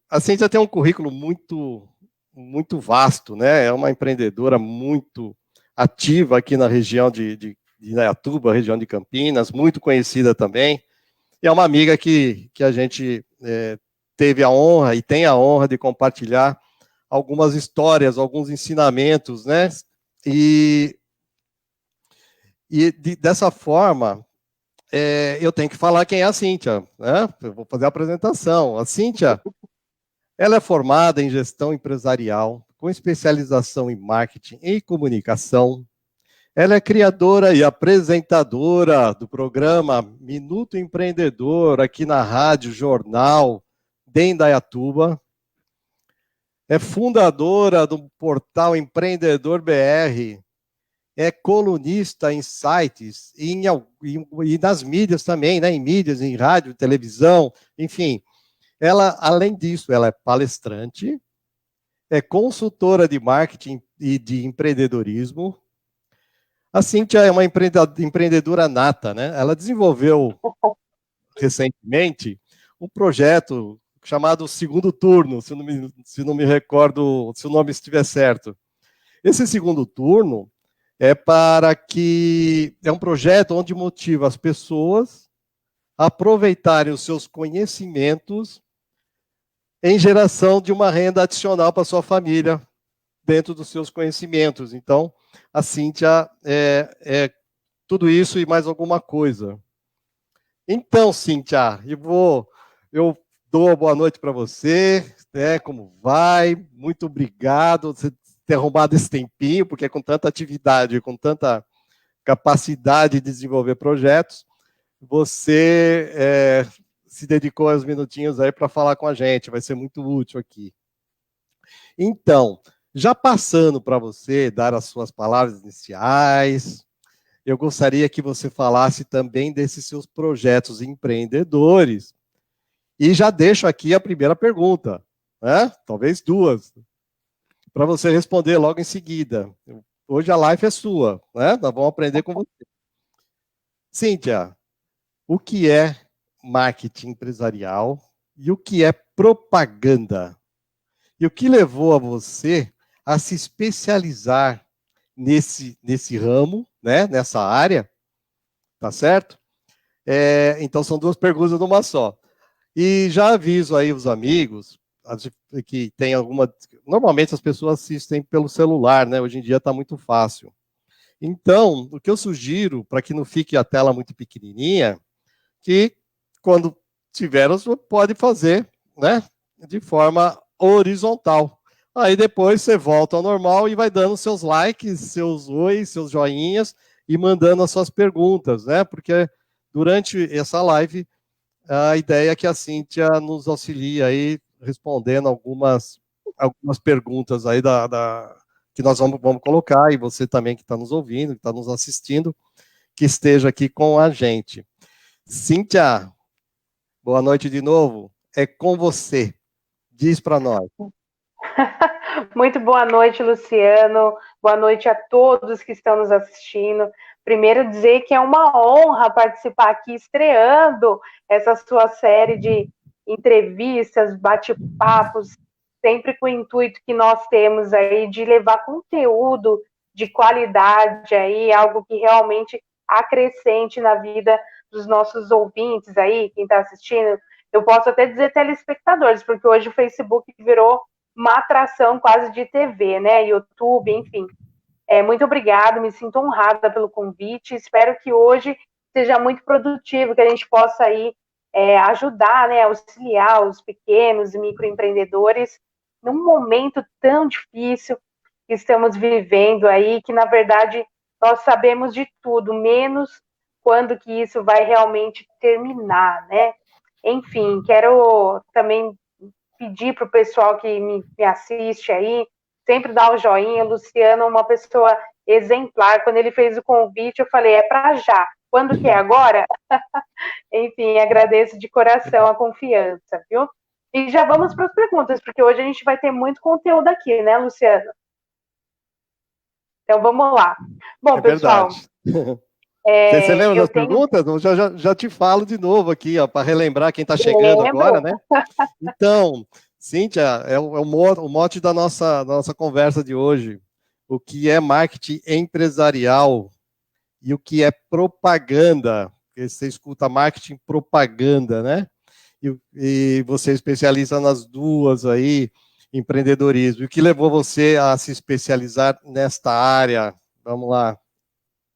A Cíntia tem um currículo muito vasto, né? É uma empreendedora muito ativa aqui na região de Indaiatuba, região de Campinas, muito conhecida também. E é uma amiga que a gente teve a honra e tem a honra de compartilhar algumas histórias, alguns ensinamentos, né? E, dessa forma, eu tenho que falar quem é a Cíntia, né? Eu vou fazer a apresentação. A Cíntia, ela é formada em gestão empresarial, com especialização em marketing e comunicação. Ela é criadora e apresentadora do programa Minuto Empreendedor, aqui na Rádio Jornal de Indaiatuba. É fundadora do portal Empreendedor BR. É colunista em sites e nas mídias também, né? Em mídias, em rádio, televisão, enfim. Ela, além disso, ela é palestrante, é consultora de marketing e de empreendedorismo. A Cíntia é uma empreendedora nata, né? Ela desenvolveu recentemente um projeto chamado Segundo Turno, se não me recordo, se o nome estiver certo. Esse segundo turno é um projeto onde motiva as pessoas a aproveitarem os seus conhecimentos em geração de uma renda adicional para sua família, dentro dos seus conhecimentos. Então, a Cíntia é tudo isso e mais alguma coisa. Então, Cíntia, eu dou uma boa noite para você, né? Como vai? Muito obrigado por você ter arrumado esse tempinho, porque com tanta atividade, com tanta capacidade de desenvolver projetos, você se dedicou uns minutinhos aí para falar com a gente, vai ser muito útil aqui. Então, já passando para você dar as suas palavras iniciais, eu gostaria que você falasse também desses seus projetos empreendedores. E já deixo aqui a primeira pergunta, né? Talvez duas, para você responder logo em seguida. Hoje a live é sua, né? Nós vamos aprender com você. Cíntia, o que é marketing empresarial e o que é propaganda? E o que levou a você a se especializar nesse ramo, né? Nessa área, tá certo? Então são duas perguntas numa só. E já aviso aí os amigos que tem alguma. Normalmente as pessoas assistem pelo celular, né? Hoje em dia está muito fácil. Então, o que eu sugiro, para que não fique a tela muito pequenininha, que quando tiver, você pode fazer, né? De forma horizontal. Aí depois você volta ao normal e vai dando seus likes, seus ois, seus joinhas e mandando as suas perguntas, né? Porque durante essa live a ideia é que a Cíntia nos auxilie aí respondendo algumas perguntas aí que nós vamos colocar, e você também que está nos ouvindo, que está nos assistindo, que esteja aqui com a gente. Cíntia, boa noite de novo. É com você. Diz para nós. Muito boa noite, Luciano. Boa noite a todos que estão nos assistindo. Primeiro, dizer que é uma honra participar aqui, estreando essa sua série de entrevistas, bate-papos, sempre com o intuito que nós temos aí de levar conteúdo de qualidade aí, algo que realmente acrescente na vida dos nossos ouvintes aí, quem está assistindo. Eu posso até dizer telespectadores, porque hoje o Facebook virou uma atração quase de TV, né? YouTube, enfim. Muito obrigada, me sinto honrada pelo convite. Espero que hoje seja muito produtivo, que a gente possa aí ajudar, né, auxiliar os pequenos e microempreendedores num momento tão difícil que estamos vivendo aí, que na verdade nós sabemos de tudo, menos quando que isso vai realmente terminar, né? Enfim, quero também pedir para o pessoal que me assiste aí, sempre dar o joinha. O Luciano é uma pessoa exemplar. Quando ele fez o convite, eu falei, é para já. Quando que é agora? Enfim, agradeço de coração a confiança, viu? E já vamos para as perguntas, porque hoje a gente vai ter muito conteúdo aqui, né, Luciano? Então vamos lá. Bom, É pessoal, verdade. Você lembra das Eu tenho. perguntas? Não, já te falo de novo aqui, ó, para relembrar quem está chegando agora, Lembro. né? Então, Cíntia, o mote da nossa conversa de hoje. O que é marketing empresarial e o que é propaganda? Porque você escuta marketing propaganda, né? E você é especialista nas duas aí, empreendedorismo. E o que levou você a se especializar nesta área? Vamos lá.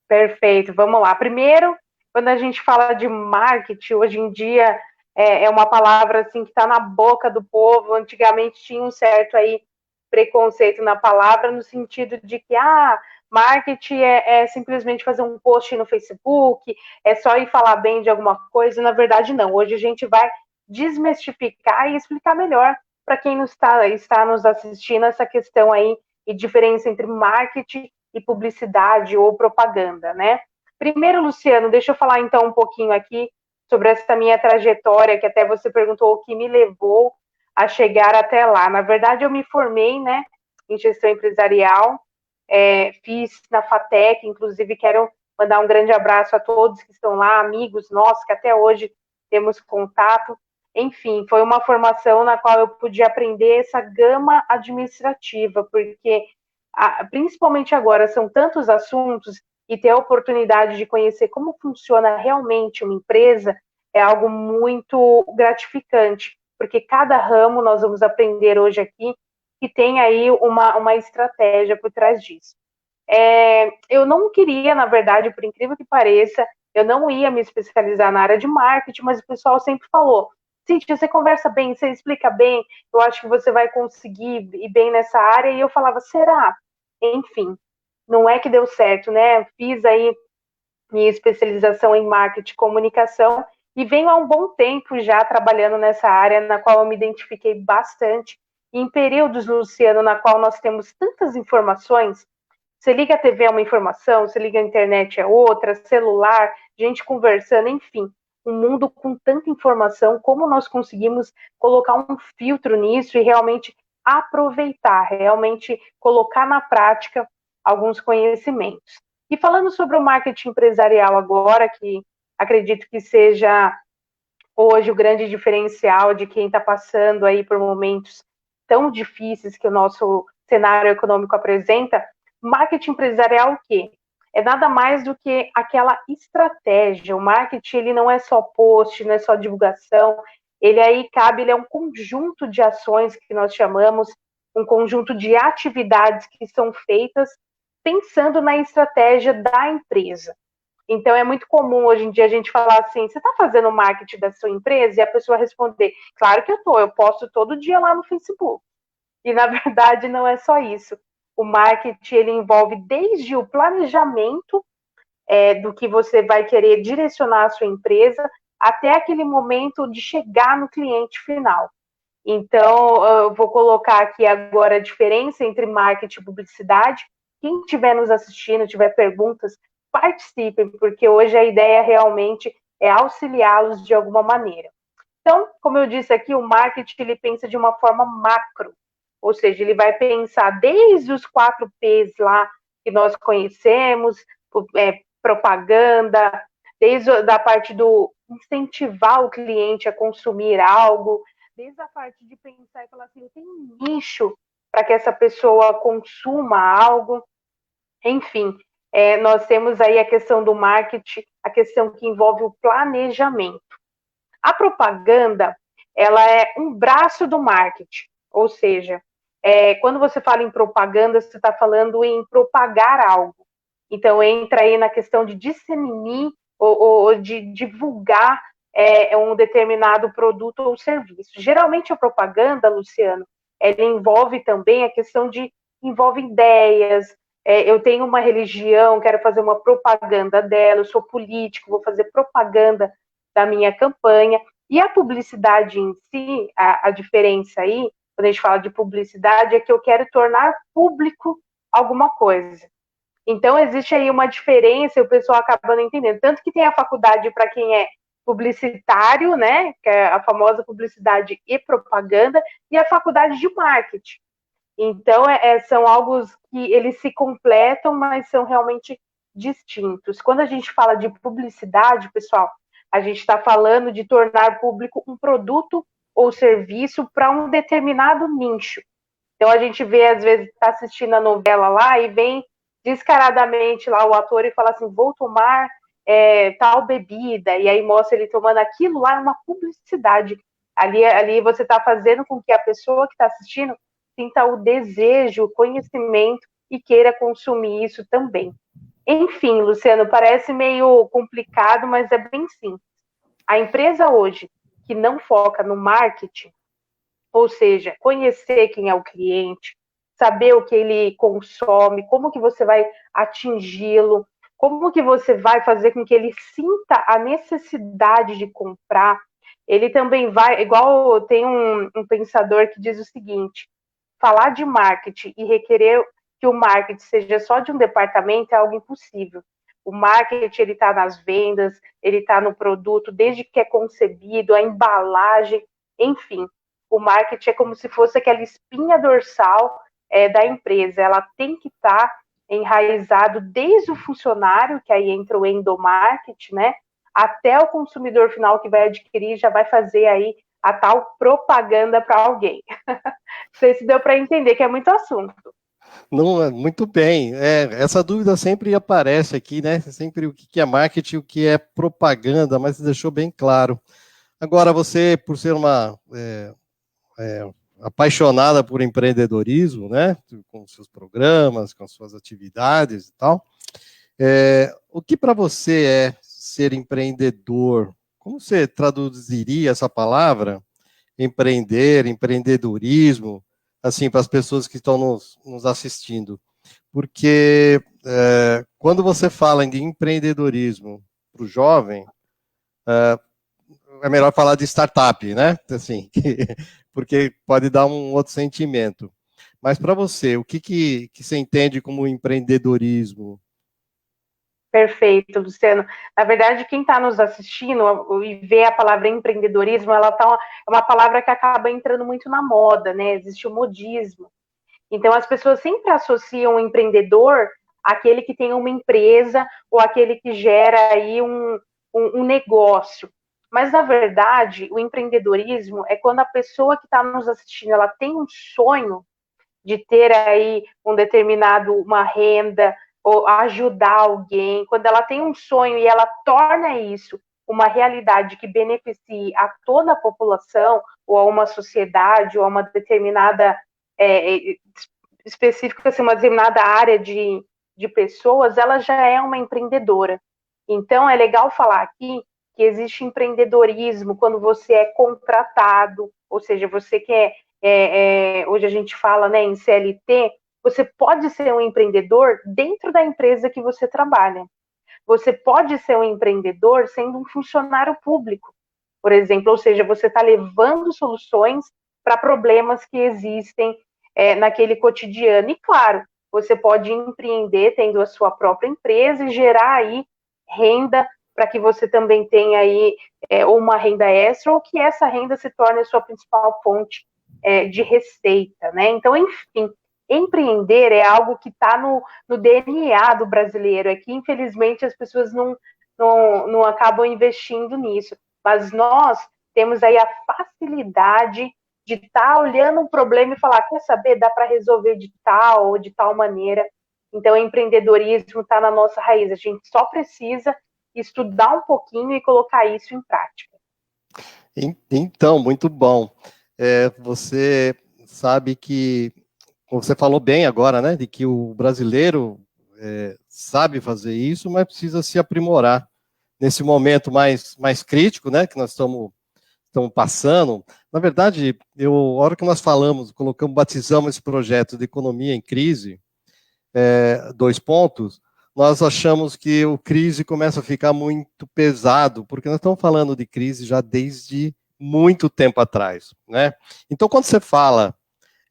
Perfeito, vamos lá. Primeiro, quando a gente fala de marketing, hoje em dia é uma palavra assim que está na boca do povo. Antigamente tinha um certo aí preconceito na palavra, no sentido de que marketing é simplesmente fazer um post no Facebook, é só ir falar bem de alguma coisa. Na verdade, não. Hoje a gente vai desmistificar e explicar melhor para quem está nos assistindo essa questão aí e diferença entre marketing e publicidade ou propaganda, né? Primeiro, Luciano, deixa eu falar então um pouquinho aqui sobre essa minha trajetória, que até você perguntou o que me levou a chegar até lá. Na verdade, eu me formei, né, em gestão empresarial, fiz na FATEC, inclusive quero mandar um grande abraço a todos que estão lá, amigos nossos, que até hoje temos contato. Enfim, foi uma formação na qual eu pude aprender essa gama administrativa, porque principalmente agora são tantos assuntos e ter a oportunidade de conhecer como funciona realmente uma empresa é algo muito gratificante, porque cada ramo nós vamos aprender hoje aqui que tem aí uma estratégia por trás disso. Eu não queria, na verdade, por incrível que pareça, eu não ia me especializar na área de marketing, mas o pessoal sempre falou: Cíntia, você conversa bem, você explica bem, eu acho que você vai conseguir ir bem nessa área. E eu falava: será? Enfim, não é que deu certo, né? Fiz aí minha especialização em marketing e comunicação e venho há um bom tempo já trabalhando nessa área, na qual eu me identifiquei bastante. E em períodos, Luciano, na qual nós temos tantas informações, você liga a TV é uma informação, você liga a internet é outra, celular, gente conversando, enfim, um mundo com tanta informação, como nós conseguimos colocar um filtro nisso e realmente aproveitar, realmente colocar na prática alguns conhecimentos. E falando sobre o marketing empresarial agora, que acredito que seja hoje o grande diferencial de quem está passando aí por momentos tão difíceis que o nosso cenário econômico apresenta, marketing empresarial o quê? É nada mais do que aquela estratégia. O marketing ele não é só post, não é só divulgação, ele aí cabe, ele é um conjunto de ações que nós chamamos, um conjunto de atividades que são feitas pensando na estratégia da empresa. Então, é muito comum hoje em dia a gente falar assim: você está fazendo marketing da sua empresa? E a pessoa responder: claro que eu estou, eu posto todo dia lá no Facebook. E, na verdade, não é só isso. O marketing ele envolve desde o planejamento do que você vai querer direcionar a sua empresa até aquele momento de chegar no cliente final. Então, eu vou colocar aqui agora a diferença entre marketing e publicidade. Quem estiver nos assistindo, tiver perguntas, participem, porque hoje a ideia realmente é auxiliá-los de alguma maneira. Então, como eu disse aqui, o marketing ele pensa de uma forma macro, ou seja, ele vai pensar desde os 4 P's lá que nós conhecemos, propaganda, desde a parte do incentivar o cliente a consumir algo, desde a parte de pensar e falar assim, tem um nicho para que essa pessoa consuma algo, enfim, nós temos aí a questão do marketing, a questão que envolve o planejamento. A propaganda, ela é um braço do marketing, ou seja, quando você fala em propaganda, você está falando em propagar algo. Então, entra aí na questão de disseminar ou de divulgar um determinado produto ou serviço. Geralmente, a propaganda, Luciano, ela envolve também a questão envolve ideias. Eu tenho uma religião, quero fazer uma propaganda dela, eu sou político, vou fazer propaganda da minha campanha. E a publicidade em si, a diferença aí, quando a gente fala de publicidade, é que eu quero tornar público alguma coisa. Então, existe aí uma diferença e o pessoal acaba não entendendo. Tanto que tem a faculdade para quem é publicitário, né, que é a famosa publicidade e propaganda, e a faculdade de marketing. Então, são algo que eles se completam, mas são realmente distintos. Quando a gente fala de publicidade, pessoal, a gente está falando de tornar público um produto ou serviço para um determinado nicho. Então a gente vê, às vezes, está assistindo a novela lá e vem descaradamente lá o ator e fala assim, vou tomar tal bebida, e aí mostra ele tomando aquilo lá, é uma publicidade. Ali você está fazendo com que a pessoa que está assistindo sinta o desejo, o conhecimento e queira consumir isso também. Enfim, Luciano, parece meio complicado, mas é bem simples. A empresa hoje que não foca no marketing, ou seja, conhecer quem é o cliente, saber o que ele consome, como que você vai atingi-lo, como que você vai fazer com que ele sinta a necessidade de comprar. Ele também vai, igual tem um pensador que diz o seguinte, falar de marketing e requerer que o marketing seja só de um departamento é algo impossível. O marketing, ele está nas vendas, ele está no produto, desde que é concebido, a embalagem, enfim. O marketing é como se fosse aquela espinha dorsal da empresa. Ela tem que estar enraizado desde o funcionário, que aí entra o endomarketing, né? Até o consumidor final que vai adquirir, já vai fazer aí a tal propaganda para alguém. Não sei se deu para entender, que é muito assunto. Não, muito bem. Essa dúvida sempre aparece aqui, né? Sempre o que é marketing, o que é propaganda, mas você deixou bem claro. Agora, você, por ser uma apaixonada por empreendedorismo, né? Com seus programas, com suas atividades e tal, o que para você é ser empreendedor? Como você traduziria essa palavra? Empreender, empreendedorismo, assim, para as pessoas que estão nos assistindo. Porque quando você fala de empreendedorismo para o jovem, é melhor falar de startup, né? Assim, porque pode dar um outro sentimento. Mas para você, o que você entende como empreendedorismo? Perfeito, Luciano. Na verdade, quem está nos assistindo e vê a palavra empreendedorismo, ela é uma palavra que acaba entrando muito na moda, né? Existe o modismo. Então, as pessoas sempre associam o empreendedor àquele que tem uma empresa ou aquele que gera aí um negócio. Mas, na verdade, o empreendedorismo é quando a pessoa que está nos assistindo, ela tem um sonho de ter aí uma renda, ou ajudar alguém, quando ela tem um sonho e ela torna isso uma realidade que beneficie a toda a população, ou a uma sociedade, ou a uma determinada específica, assim, uma determinada área de pessoas, ela já é uma empreendedora. Então, é legal falar aqui que existe empreendedorismo quando você é contratado, ou seja, você quer, hoje a gente fala, né, em CLT, você pode ser um empreendedor dentro da empresa que você trabalha. Você pode ser um empreendedor sendo um funcionário público, por exemplo, ou seja, você está levando soluções para problemas que existem naquele cotidiano. E, claro, você pode empreender tendo a sua própria empresa e gerar aí renda para que você também tenha aí uma renda extra ou que essa renda se torne a sua principal fonte de receita, né? Então, enfim, empreender é algo que está no DNA do brasileiro, é que infelizmente as pessoas não acabam investindo nisso, mas nós temos aí a facilidade de estar olhando um problema e falar, quer saber, dá para resolver de tal ou de tal maneira. Então, o empreendedorismo está na nossa raiz, a gente só precisa estudar um pouquinho e colocar isso em prática. Então, muito bom. Você sabe que, como você falou bem agora, né, de que o brasileiro sabe fazer isso, mas precisa se aprimorar. Nesse momento mais crítico, né, que nós estamos passando, na verdade, a hora que nós batizamos esse projeto de economia em crise, 2 pontos, nós achamos que o crise começa a ficar muito pesado, porque nós estamos falando de crise já desde muito tempo atrás, né? Então, quando você fala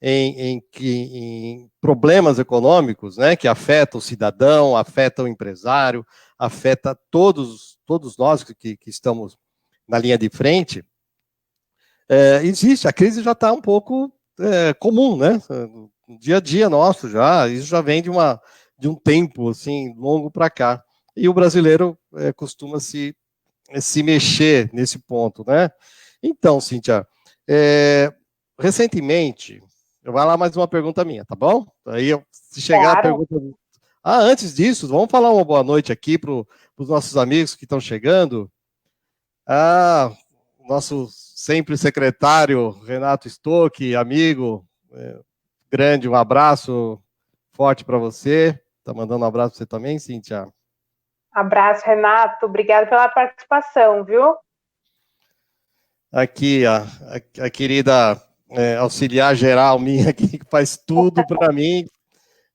em problemas econômicos, né, que afetam o cidadão, afetam o empresário, afeta todos nós que estamos na linha de frente, existe, a crise já está um pouco comum, né? No dia a dia nosso já, isso já vem de de um tempo assim longo para cá. E o brasileiro costuma se mexer nesse ponto, né? Então, Cíntia, recentemente, vai lá mais uma pergunta minha, tá bom? Aí, se chegar a Claro. pergunta... Ah, antes disso, vamos falar uma boa noite aqui para os nossos amigos que estão chegando. Ah, nosso sempre secretário, Renato Stock, amigo, grande, um abraço forte para você. Tá mandando um abraço para você também, Cíntia? Abraço, Renato. Obrigada pela participação, viu? Aqui, a querida auxiliar geral minha aqui, que faz tudo para mim,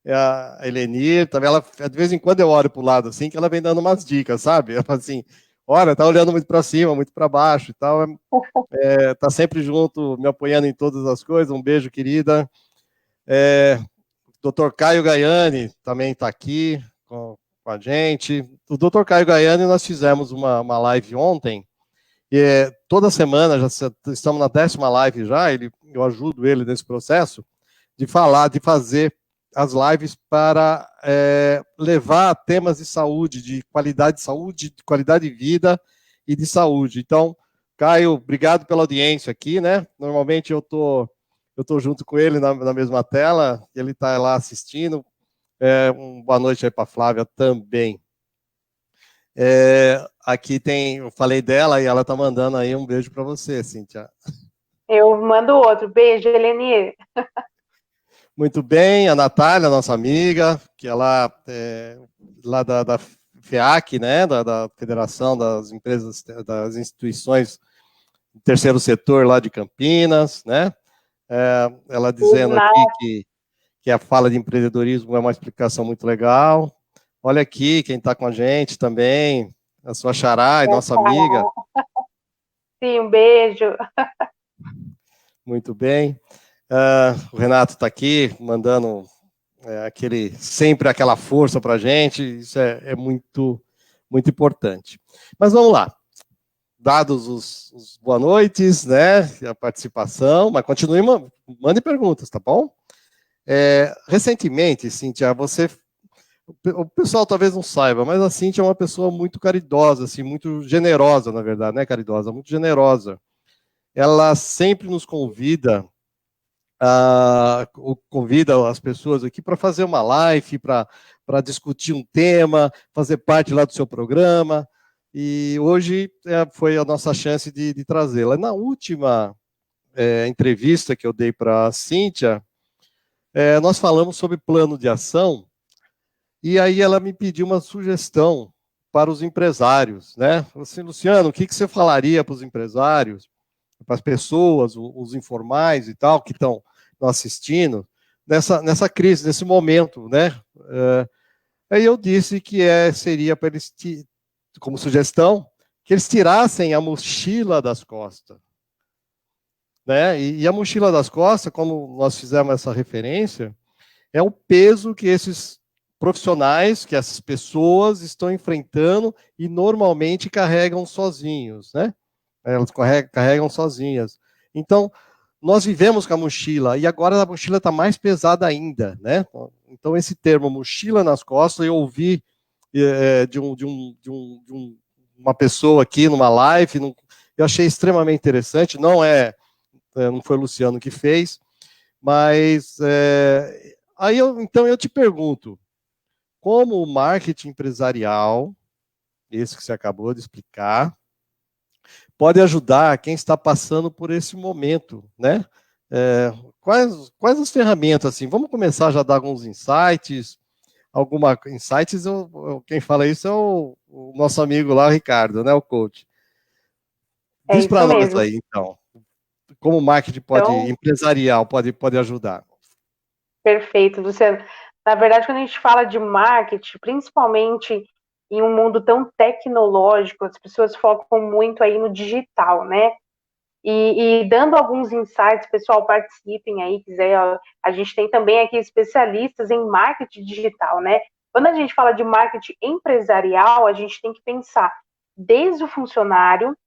é a Helenir. Também ela, de vez em quando eu olho para o lado assim, que ela vem dando umas dicas, sabe? Ela fala assim, olha, tá olhando muito para cima, muito para baixo e tal. Tá sempre junto, me apoiando em todas as coisas. Um beijo, querida. Dr. Caio Gaiani também está aqui com a gente. O Dr. Caio Gaiani, nós fizemos uma live ontem. E toda semana, já estamos na 10ª live já, eu ajudo ele nesse processo, de fazer as lives para levar temas de saúde, de saúde, de qualidade de vida e de saúde. Então, Caio, obrigado pela audiência aqui, né? Normalmente eu tô junto com ele na mesma tela, ele está lá assistindo. Boa noite aí para a Flávia também. Aqui eu falei dela e ela tá mandando aí um beijo para você, Cíntia. Eu mando outro. Beijo, Helenir. Muito bem, a Natália, nossa amiga, que ela lá da FEAC, né, da Federação das Empresas, das Instituições do Terceiro Setor lá de Campinas, né, ela dizendo aqui que a fala de empreendedorismo é uma explicação muito legal. Olha aqui quem está com a gente também, a sua Xará, nossa amiga. Sim, um beijo. Muito bem. O Renato está aqui, mandando sempre aquela força para a gente, isso é muito, muito importante. Mas vamos lá. Dados os boa noites, né, a participação, mas continue, mande perguntas, tá bom? Recentemente, Cíntia, o pessoal talvez não saiba, mas a Cíntia é uma pessoa muito caridosa, assim, muito generosa, na verdade, né, caridosa, muito generosa. Ela sempre nos convida as pessoas aqui para fazer uma live, para discutir um tema, fazer parte lá do seu programa. E hoje foi a nossa chance de trazê-la. Na última entrevista que eu dei para a Cíntia, nós falamos sobre plano de ação, e aí ela me pediu uma sugestão para os empresários, né? Assim, Luciano, o que você falaria para os empresários, para as pessoas, os informais e tal, que estão assistindo, nessa crise, nesse momento, né? Aí eu disse que seria para eles, como sugestão, que eles tirassem a mochila das costas. Né? E a mochila das costas, como nós fizemos essa referência, é o peso que esses profissionais, que essas pessoas estão enfrentando e normalmente carregam sozinhos, né? Elas carregam sozinhas. Então, nós vivemos com a mochila, e agora a mochila está mais pesada ainda, né? Então, esse termo, mochila nas costas, eu ouvi de uma pessoa aqui numa live, eu achei extremamente interessante, não foi o Luciano que fez, mas então eu te pergunto, como o marketing empresarial, esse que você acabou de explicar, pode ajudar quem está passando por esse momento, né? Quais as ferramentas, assim? Vamos começar já a dar alguns insights. Quem fala isso é o nosso amigo lá, o Ricardo, né? O coach. É Diz para isso nós mesmo. aí, então, como o marketing empresarial pode ajudar. Perfeito, Luciano. Na verdade, quando a gente fala de marketing, principalmente em um mundo tão tecnológico, as pessoas focam muito aí no digital, né? E dando alguns insights, pessoal, participem aí, quiser, a gente tem também aqui especialistas em marketing digital, né? Quando a gente fala de marketing empresarial, a gente tem que pensar desde o funcionário,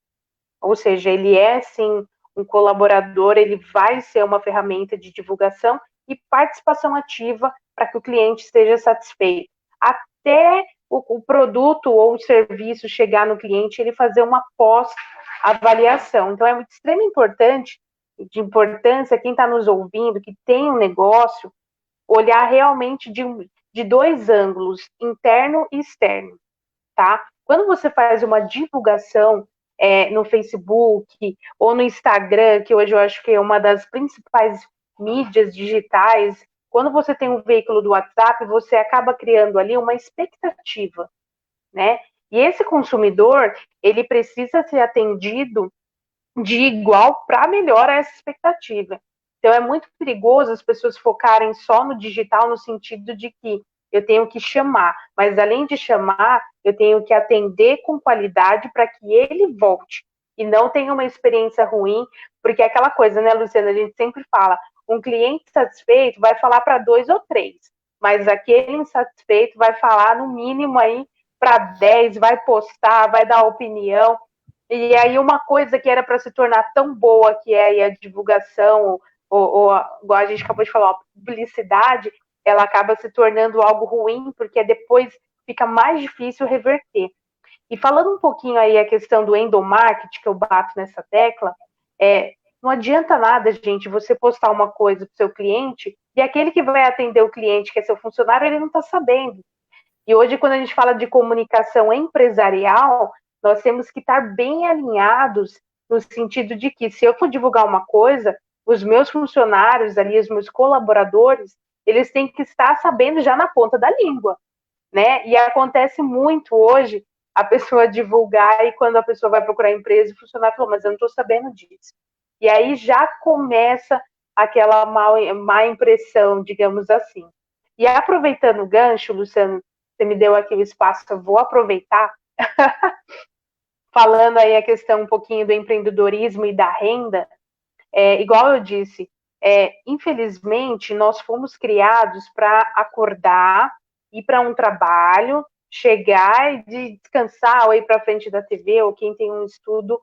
ou seja, ele é sim um colaborador, ele vai ser uma ferramenta de divulgação, e participação ativa para que o cliente esteja satisfeito. Até o produto ou o serviço chegar no cliente, ele fazer uma pós-avaliação. Então, é de extrema importância, quem está nos ouvindo, que tem um negócio, olhar realmente de dois ângulos, interno e externo, tá? Quando você faz uma divulgação no Facebook ou no Instagram, que hoje eu acho que é uma das principais mídias digitais, quando você tem um veículo do WhatsApp, você acaba criando ali uma expectativa, né? E esse consumidor, ele precisa ser atendido de igual para melhorar essa expectativa. Então, é muito perigoso as pessoas focarem só no digital, no sentido de que eu tenho que chamar, mas além de chamar, eu tenho que atender com qualidade para que ele volte e não tenha uma experiência ruim, porque é aquela coisa, né, Luciana, a gente sempre fala, um cliente satisfeito vai falar para 2 ou 3, mas aquele insatisfeito vai falar no mínimo aí para 10, vai postar, vai dar opinião. E aí uma coisa que era para se tornar tão boa, que é a divulgação, igual a gente acabou de falar, a publicidade, ela acaba se tornando algo ruim, porque depois fica mais difícil reverter. E falando um pouquinho aí a questão do endomarketing, que eu bato nessa tecla, não adianta nada, gente, você postar uma coisa para o seu cliente e aquele que vai atender o cliente, que é seu funcionário, ele não está sabendo. E hoje, quando a gente fala de comunicação empresarial, nós temos que estar bem alinhados no sentido de que, se eu for divulgar uma coisa, os meus funcionários ali, os meus colaboradores, eles têm que estar sabendo já na ponta da língua, né? E acontece muito hoje a pessoa divulgar e quando a pessoa vai procurar empresa, o funcionário falou, mas eu não estou sabendo disso. E aí já começa aquela má impressão, digamos assim. E aproveitando o gancho, Luciano, você me deu aqui o espaço, eu vou aproveitar, falando aí a questão um pouquinho do empreendedorismo e da renda, igual eu disse, infelizmente, nós fomos criados para acordar, ir para um trabalho, chegar e descansar, ou ir para frente da TV, ou quem tem um estudo,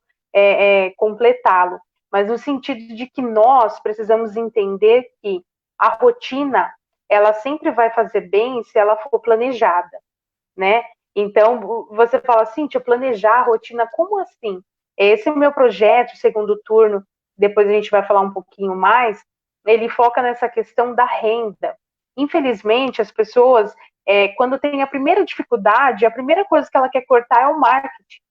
completá-lo. Mas no sentido de que nós precisamos entender que a rotina, ela sempre vai fazer bem se ela for planejada, né? Então, você fala assim, Cíntia, planejar a rotina, como assim? Esse é o meu projeto, segundo turno, depois a gente vai falar um pouquinho mais, ele foca nessa questão da renda. Infelizmente, as pessoas, quando tem a primeira dificuldade, a primeira coisa que ela quer cortar é o marketing.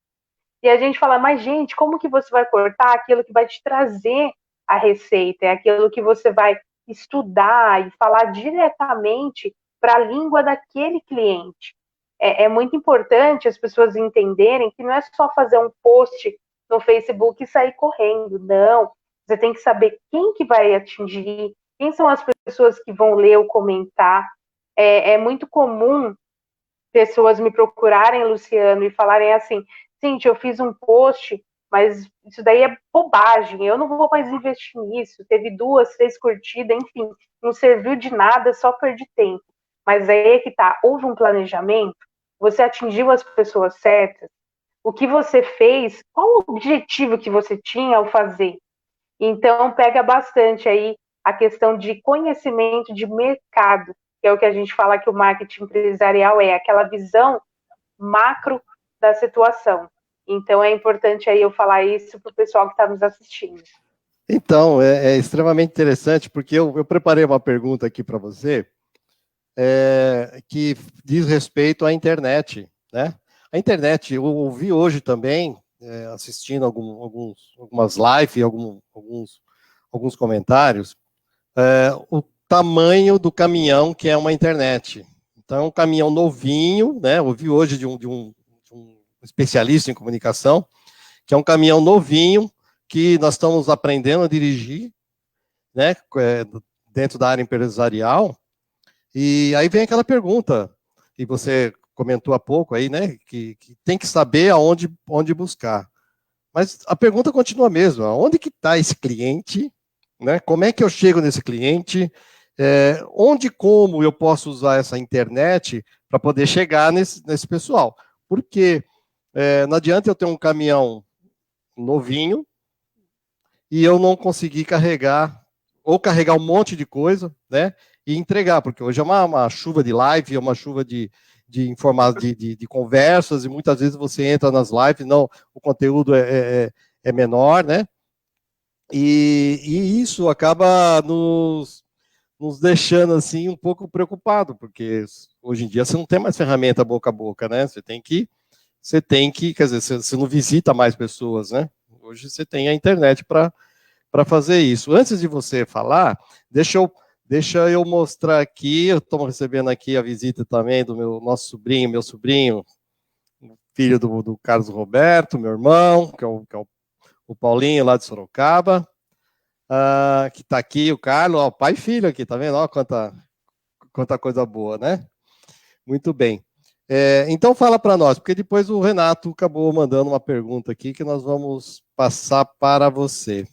E a gente fala, mas gente, como que você vai cortar aquilo que vai te trazer a receita? É aquilo que você vai estudar e falar diretamente para a língua daquele cliente. É muito importante as pessoas entenderem que não é só fazer um post no Facebook e sair correndo, não. Você tem que saber quem que vai atingir, quem são as pessoas que vão ler ou comentar. É muito comum pessoas me procurarem, Luciano, e falarem assim, Cíntia, eu fiz um post, mas isso daí é bobagem, eu não vou mais investir nisso, teve 2, 3 curtidas, enfim, não serviu de nada, só perdi tempo. Mas aí é que tá, houve um planejamento, você atingiu as pessoas certas, o que você fez, qual o objetivo que você tinha ao fazer? Então, pega bastante aí a questão de conhecimento de mercado, que é o que a gente fala que o marketing empresarial é, aquela visão macro da situação. Então, é importante aí eu falar isso para o pessoal que está nos assistindo. Então, é extremamente interessante, porque eu preparei uma pergunta aqui para você, que diz respeito à internet, né? A internet, eu ouvi hoje também, assistindo algumas lives, alguns comentários, o tamanho do caminhão que é uma internet. Então, é um caminhão novinho, né? Eu ouvi hoje de um especialista em comunicação, que é um caminhão novinho, que nós estamos aprendendo a dirigir, né? Dentro da área empresarial. E aí vem aquela pergunta, que você comentou há pouco aí, né? Que tem que saber onde buscar. Mas a pergunta continua a mesma. Onde que está esse cliente? Né? Como é que eu chego nesse cliente? Onde e como eu posso usar essa internet para poder chegar nesse pessoal? Porque não adianta eu ter um caminhão novinho e eu não conseguir carregar ou carregar um monte de coisa, né? E entregar, porque hoje é uma chuva de live, é uma chuva de conversas, e muitas vezes você entra nas lives, não, o conteúdo é menor, né? E isso acaba nos deixando assim um pouco preocupado, porque hoje em dia você não tem mais ferramenta boca a boca, né? Você tem que, quer dizer, você não visita mais pessoas, né? Hoje você tem a internet para fazer isso. Antes de você falar, deixa eu mostrar aqui, eu estou recebendo aqui a visita também do meu sobrinho, filho do Carlos Roberto, meu irmão, que é o Paulinho lá de Sorocaba, que está aqui, o Carlos, ó, pai e filho aqui, tá vendo? Ó, quanta coisa boa, né? Muito bem. Então fala para nós, porque depois o Renato acabou mandando uma pergunta aqui que nós vamos passar para você.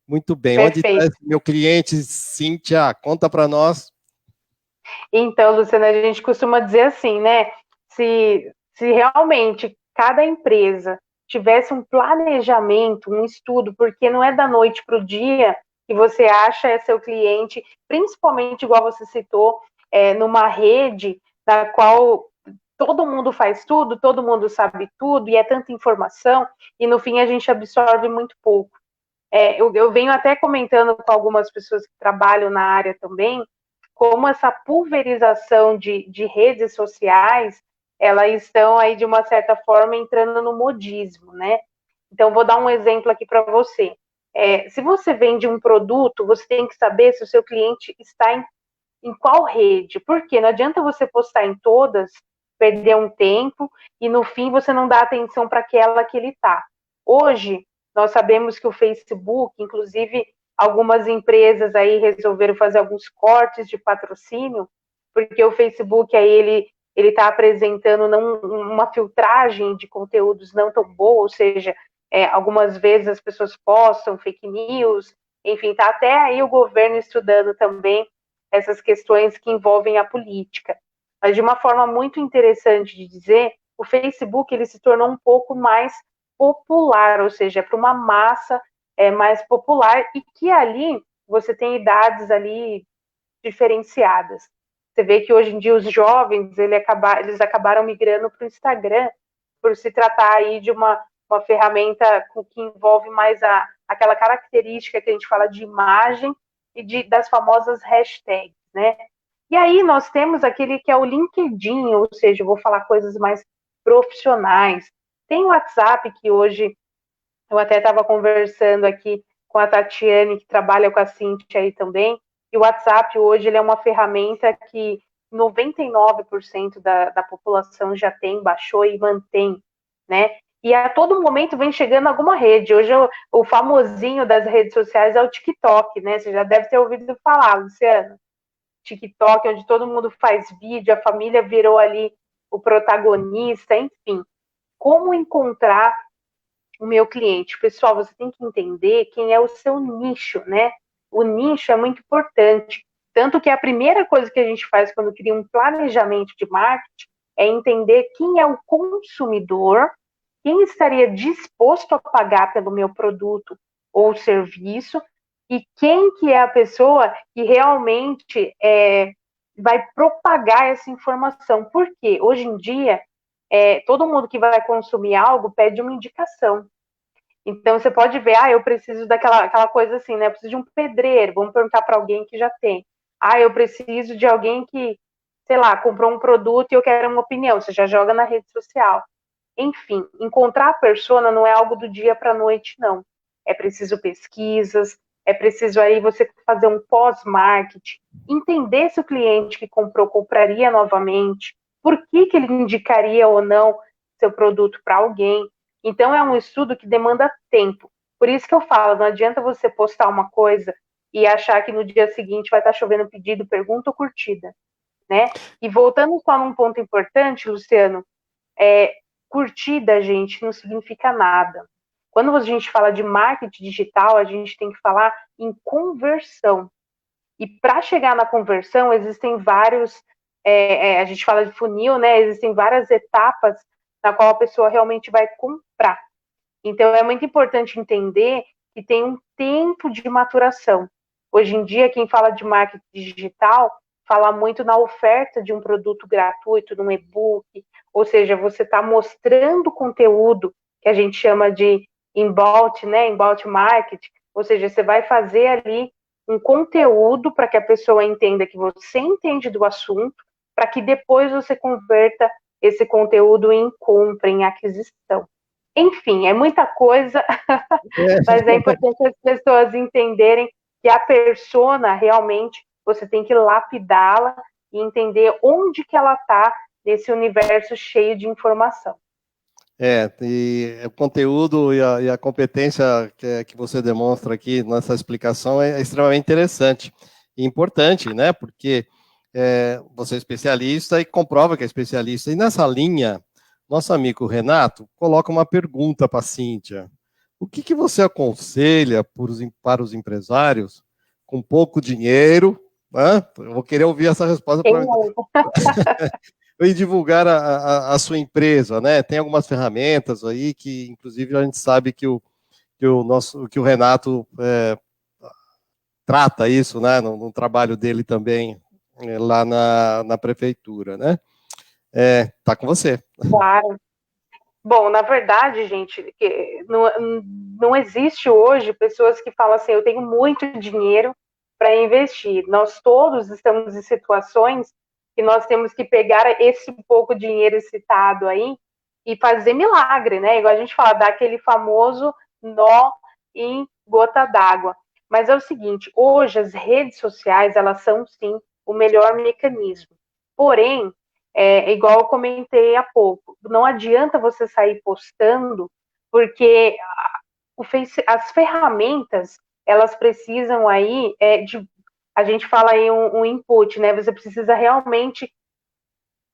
Muito bem. Onde está Perfeito. esse meu cliente, Cíntia? Conta para nós. Então, Luciana, a gente costuma dizer assim, né? Se realmente cada empresa tivesse um planejamento, um estudo, porque não é da noite para o dia que você acha é seu cliente, principalmente igual você citou, numa rede da qual todo mundo faz tudo, todo mundo sabe tudo, e é tanta informação, e no fim a gente absorve muito pouco. Eu venho até comentando com algumas pessoas que trabalham na área também, como essa pulverização de redes sociais, elas estão aí, de uma certa forma, entrando no modismo, né? Então, vou dar um exemplo aqui para você. Se você vende um produto, você tem que saber se o seu cliente está em qual rede, porque não adianta você postar em todas, perder um tempo, e no fim você não dá atenção para aquela que ele está. Hoje, nós sabemos que o Facebook, inclusive algumas empresas aí resolveram fazer alguns cortes de patrocínio, porque o Facebook aí ele está apresentando não, uma filtragem de conteúdos não tão boa, ou seja, algumas vezes as pessoas postam fake news, enfim, está até aí o governo estudando também essas questões que envolvem a política. Mas de uma forma muito interessante de dizer, o Facebook ele se tornou um pouco mais popular, ou seja, para uma massa mais popular, e que ali você tem idades ali diferenciadas. Você vê que hoje em dia os jovens eles acabaram migrando para o Instagram, por se tratar aí de uma ferramenta que envolve mais aquela característica que a gente fala de imagem e das famosas hashtags, né? E aí nós temos aquele que é o LinkedIn, ou seja, eu vou falar coisas mais profissionais. Tem o WhatsApp, que hoje eu até estava conversando aqui com a Tatiane, que trabalha com a Cintia aí também, e o WhatsApp hoje ele é uma ferramenta que 99% da população já tem, baixou e mantém, né? E a todo momento vem chegando alguma rede. Hoje o famosinho das redes sociais é o TikTok, né? Você já deve ter ouvido falar, Luciano. TikTok, onde todo mundo faz vídeo, a família virou ali o protagonista, enfim. Como encontrar o meu cliente? Pessoal, você tem que entender quem é o seu nicho, né? O nicho é muito importante. Tanto que a primeira coisa que a gente faz quando cria um planejamento de marketing é entender quem é o consumidor, quem estaria disposto a pagar pelo meu produto ou serviço, e quem que é a pessoa que realmente vai propagar essa informação. Porque hoje em dia, todo mundo que vai consumir algo pede uma indicação. Então você pode ver, eu preciso daquela coisa assim, né? Eu preciso de um pedreiro, vamos perguntar para alguém que já tem. Eu preciso de alguém que, sei lá, comprou um produto e eu quero uma opinião. Você já joga na rede social. Enfim, encontrar a persona não é algo do dia para a noite, não. É preciso pesquisas, é preciso aí você fazer um pós-marketing, entender se o cliente que comprou compraria novamente, por que ele indicaria ou não seu produto para alguém. Então, é um estudo que demanda tempo. Por isso que eu falo, não adianta você postar uma coisa e achar que no dia seguinte vai estar chovendo pedido, pergunta ou curtida, né? E voltando só num ponto importante, Luciano, curtida, gente, não significa nada. Quando a gente fala de marketing digital, a gente tem que falar em conversão. E para chegar na conversão, existem vários, a gente fala de funil, né? Existem várias etapas na qual a pessoa realmente vai comprar. Então, é muito importante entender que tem um tempo de maturação. Hoje em dia, quem fala de marketing digital fala muito na oferta de um produto gratuito, num e-book, ou seja, você está mostrando conteúdo que a gente chama de inbound, né? Inbound marketing, ou seja, você vai fazer ali um conteúdo para que a pessoa entenda que você entende do assunto, para que depois você converta esse conteúdo em compra, em aquisição. Enfim, é muita coisa, mas é importante as pessoas entenderem que a persona realmente você tem que lapidá-la e entender onde que ela está nesse universo cheio de informação. E o conteúdo e a competência que você demonstra aqui nessa explicação é extremamente interessante e importante, né? Porque você é especialista e comprova que é especialista. E nessa linha, nosso amigo Renato coloca uma pergunta para a Cíntia. O que você aconselha para os empresários com pouco dinheiro? Né? Eu vou querer ouvir essa resposta para e divulgar a sua empresa, né? Tem algumas ferramentas aí que, inclusive, a gente sabe que o Renato trata isso, né? No trabalho dele também lá na prefeitura, né? Tá com você. Claro. Bom, na verdade, gente, não existe hoje pessoas que falam assim, eu tenho muito dinheiro para investir. Nós todos estamos em situações que nós temos que pegar esse pouco dinheiro citado aí e fazer milagre, né? Igual a gente fala, dar aquele famoso nó em gota d'água. Mas é o seguinte, hoje as redes sociais, elas são sim o melhor mecanismo. Porém, igual eu comentei há pouco, não adianta você sair postando, porque as ferramentas, elas precisam aí a gente fala aí um input, né? Você precisa realmente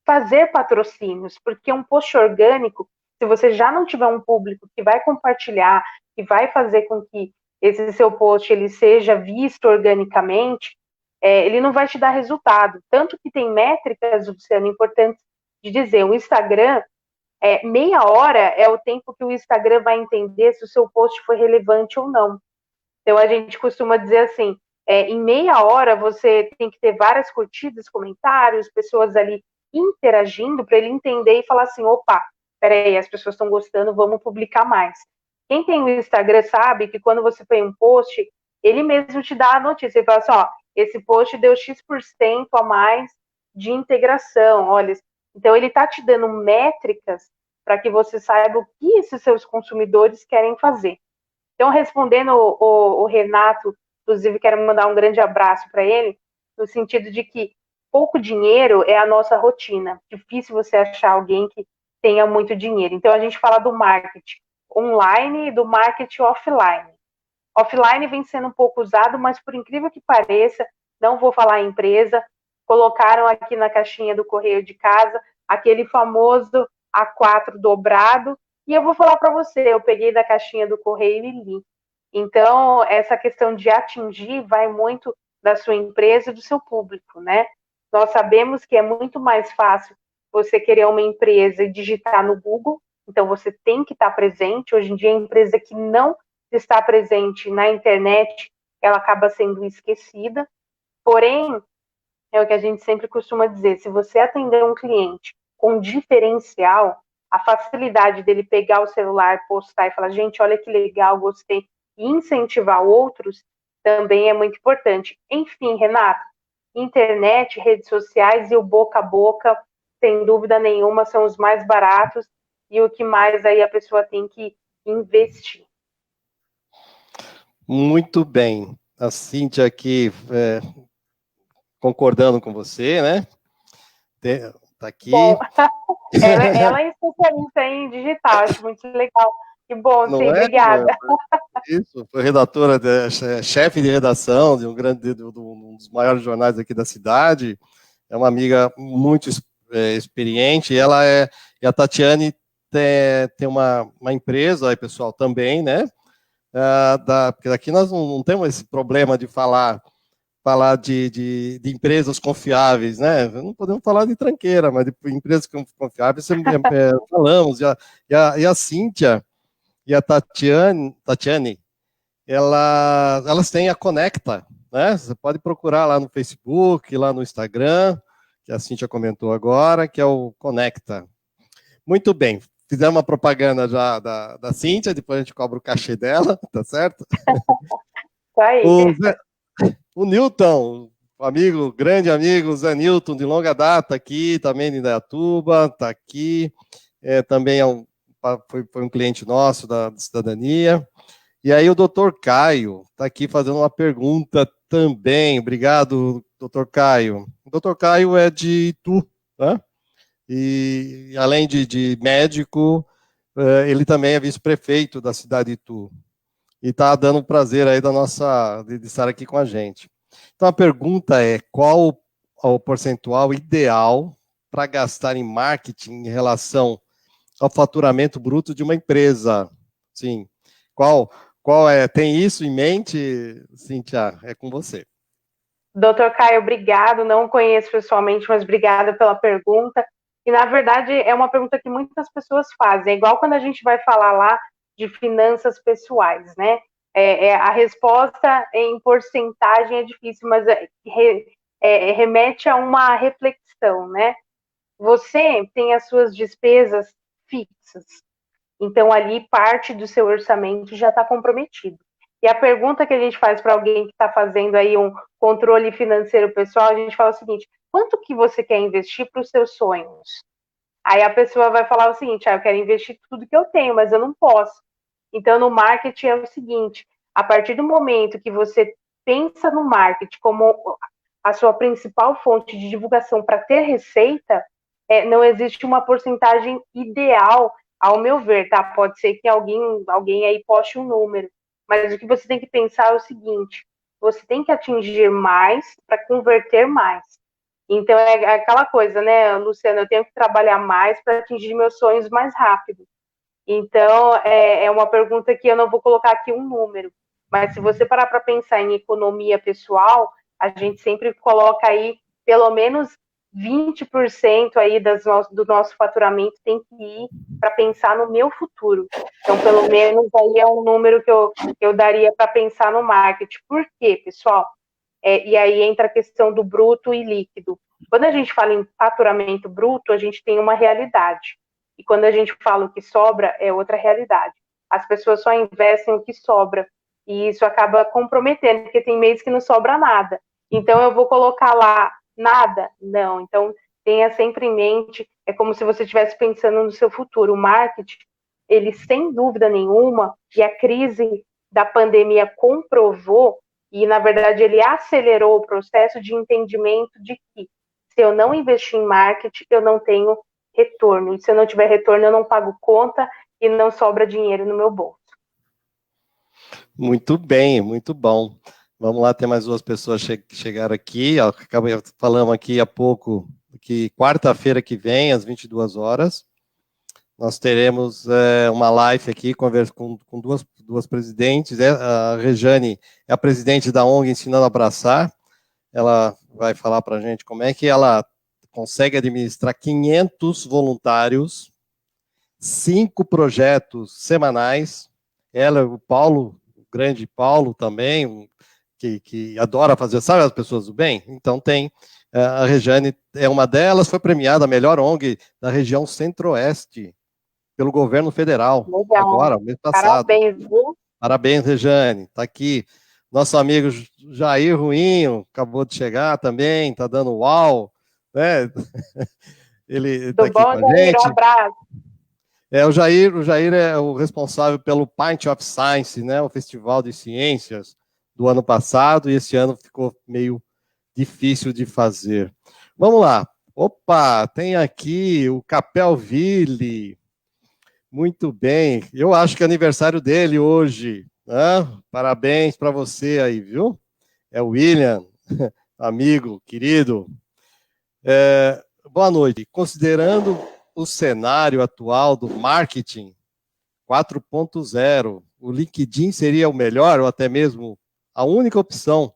fazer patrocínios, porque um post orgânico, se você já não tiver um público que vai compartilhar, que vai fazer com que esse seu post ele seja visto organicamente, ele não vai te dar resultado. Tanto que tem métricas, Luciano, importantes de dizer. O Instagram, meia hora é o tempo que o Instagram vai entender se o seu post foi relevante ou não. Então, a gente costuma dizer assim, em meia hora você tem que ter várias curtidas, comentários, pessoas ali interagindo para ele entender e falar assim, opa, peraí, as pessoas estão gostando, vamos publicar mais. Quem tem o Instagram sabe que quando você põe um post, ele mesmo te dá a notícia, ele fala assim, ó, esse post deu X% a mais de integração, olha, então ele está te dando métricas para que você saiba o que esses seus consumidores querem fazer. Então, respondendo o Renato, inclusive quero mandar um grande abraço para ele, no sentido de que pouco dinheiro é a nossa rotina. Difícil você achar alguém que tenha muito dinheiro. Então, a gente fala do marketing online e do marketing offline. Offline vem sendo um pouco usado, mas por incrível que pareça, não vou falar em empresa, colocaram aqui na caixinha do correio de casa aquele famoso A4 dobrado, e eu vou falar para você, eu peguei da caixinha do correio e li. Então, essa questão de atingir vai muito da sua empresa e do seu público, né? Nós sabemos que é muito mais fácil você querer uma empresa e digitar no Google, então você tem que estar presente. Hoje em dia, a empresa que não está presente na internet, ela acaba sendo esquecida. Porém, é o que a gente sempre costuma dizer, se você atender um cliente com diferencial, a facilidade dele pegar o celular, postar e falar, gente, olha que legal, gostei, e incentivar outros, também é muito importante. Enfim, Renato, internet, redes sociais e o boca a boca, sem dúvida nenhuma, são os mais baratos e o que mais aí a pessoa tem que investir. Muito bem. A Cíntia aqui concordando com você, né? Tá aqui. Bom, ela é especialista em digital, acho muito legal. Que bom, não sim, obrigada. Isso, foi redatora, chefe de redação de um dos maiores jornais aqui da cidade. É uma amiga muito experiente. E a Tatiane tem uma empresa, aí, pessoal, também, né? Porque aqui nós não temos esse problema de falar de empresas confiáveis, né? Não podemos falar de tranqueira, mas de empresas confiáveis falamos. E a Cíntia e a Tatiane elas têm a Conecta, né? Você pode procurar lá no Facebook, lá no Instagram, que a Cíntia comentou agora, que é o Conecta. Muito bem, fizemos uma propaganda já da Cíntia, depois a gente cobra o cachê dela, tá certo? Isso aí. O Newton, amigo, grande amigo, Zé Newton, de longa data aqui, também de Indaiatuba, está aqui, também foi um cliente nosso da cidadania. E aí o doutor Caio está aqui fazendo uma pergunta também. Obrigado, doutor Caio. O doutor Caio é de Itu, né? E além de médico, ele também é vice-prefeito da cidade de Itu. E está dando um prazer aí de estar aqui com a gente. Então a pergunta é: qual o percentual ideal para gastar em marketing em relação ao faturamento bruto de uma empresa? Sim. Qual é? Tem isso em mente, Cíntia? É com você. Doutor Caio, obrigado. Não conheço pessoalmente, mas obrigada pela pergunta. E, na verdade, é uma pergunta que muitas pessoas fazem. É igual quando a gente vai falar lá de finanças pessoais, né? A resposta em porcentagem é difícil, mas remete a uma reflexão, né? Você tem as suas despesas fixas. Então, ali, parte do seu orçamento já está comprometido. E a pergunta que a gente faz para alguém que está fazendo aí um controle financeiro pessoal, a gente fala o seguinte: quanto que você quer investir para os seus sonhos? Aí a pessoa vai falar o seguinte: eu quero investir tudo que eu tenho, mas eu não posso. Então, no marketing é o seguinte: a partir do momento que você pensa no marketing como a sua principal fonte de divulgação para ter receita, não existe uma porcentagem ideal, ao meu ver, tá? Pode ser que alguém aí poste um número, mas o que você tem que pensar é o seguinte: você tem que atingir mais para converter mais. Então é aquela coisa, né, Luciana? Eu tenho que trabalhar mais para atingir meus sonhos mais rápido. Então é uma pergunta que eu não vou colocar aqui um número, mas se você parar para pensar em economia pessoal, a gente sempre coloca aí pelo menos 20% aí do nosso faturamento tem que ir para pensar no meu futuro. Então, pelo menos aí é um número que eu daria para pensar no marketing. Por quê, pessoal? E aí entra a questão do bruto e líquido. Quando a gente fala em faturamento bruto, a gente tem uma realidade. E quando a gente fala o que sobra, é outra realidade. As pessoas só investem o que sobra. E isso acaba comprometendo, porque tem mês que não sobra nada. Então, eu vou colocar lá nada? Não. Então, tenha sempre em mente, é como se você estivesse pensando no seu futuro. O marketing, ele, sem dúvida nenhuma, e a crise da pandemia comprovou, e, na verdade, ele acelerou o processo de entendimento de que se eu não investir em marketing, eu não tenho retorno. E se eu não tiver retorno, eu não pago conta e não sobra dinheiro no meu bolso. Muito bem, muito bom. Vamos lá, tem mais duas pessoas que chegaram aqui. Falamos aqui há pouco que quarta-feira que vem, às 22 horas, nós teremos uma live aqui com duas presidentes. A Rejane é a presidente da ONG Ensinando a Abraçar. Ela vai falar para a gente como é que ela consegue administrar 500 voluntários, 5 projetos semanais. Ela, o Paulo, o grande Paulo também, que adora fazer, sabe as pessoas do bem? Então tem, a Rejane é uma delas, foi premiada a melhor ONG da região Centro-Oeste, pelo governo federal. Legal. Agora, mês passado. Parabéns, viu? Parabéns, Rejane. Está aqui. Nosso amigo Jair Ruinho acabou de chegar também, está dando uau, né? Ele está aqui bom, com a Jair? gente. Um abraço. O Jair é o responsável pelo Pint of Science, né? O Festival de Ciências do ano passado, e esse ano ficou meio difícil de fazer. Vamos lá. Opa, tem aqui o Capelville. Muito bem. Eu acho que é aniversário dele hoje. Né? Parabéns para você aí, viu? É o William, amigo, querido. Boa noite. Considerando o cenário atual do marketing 4.0, o LinkedIn seria o melhor ou até mesmo a única opção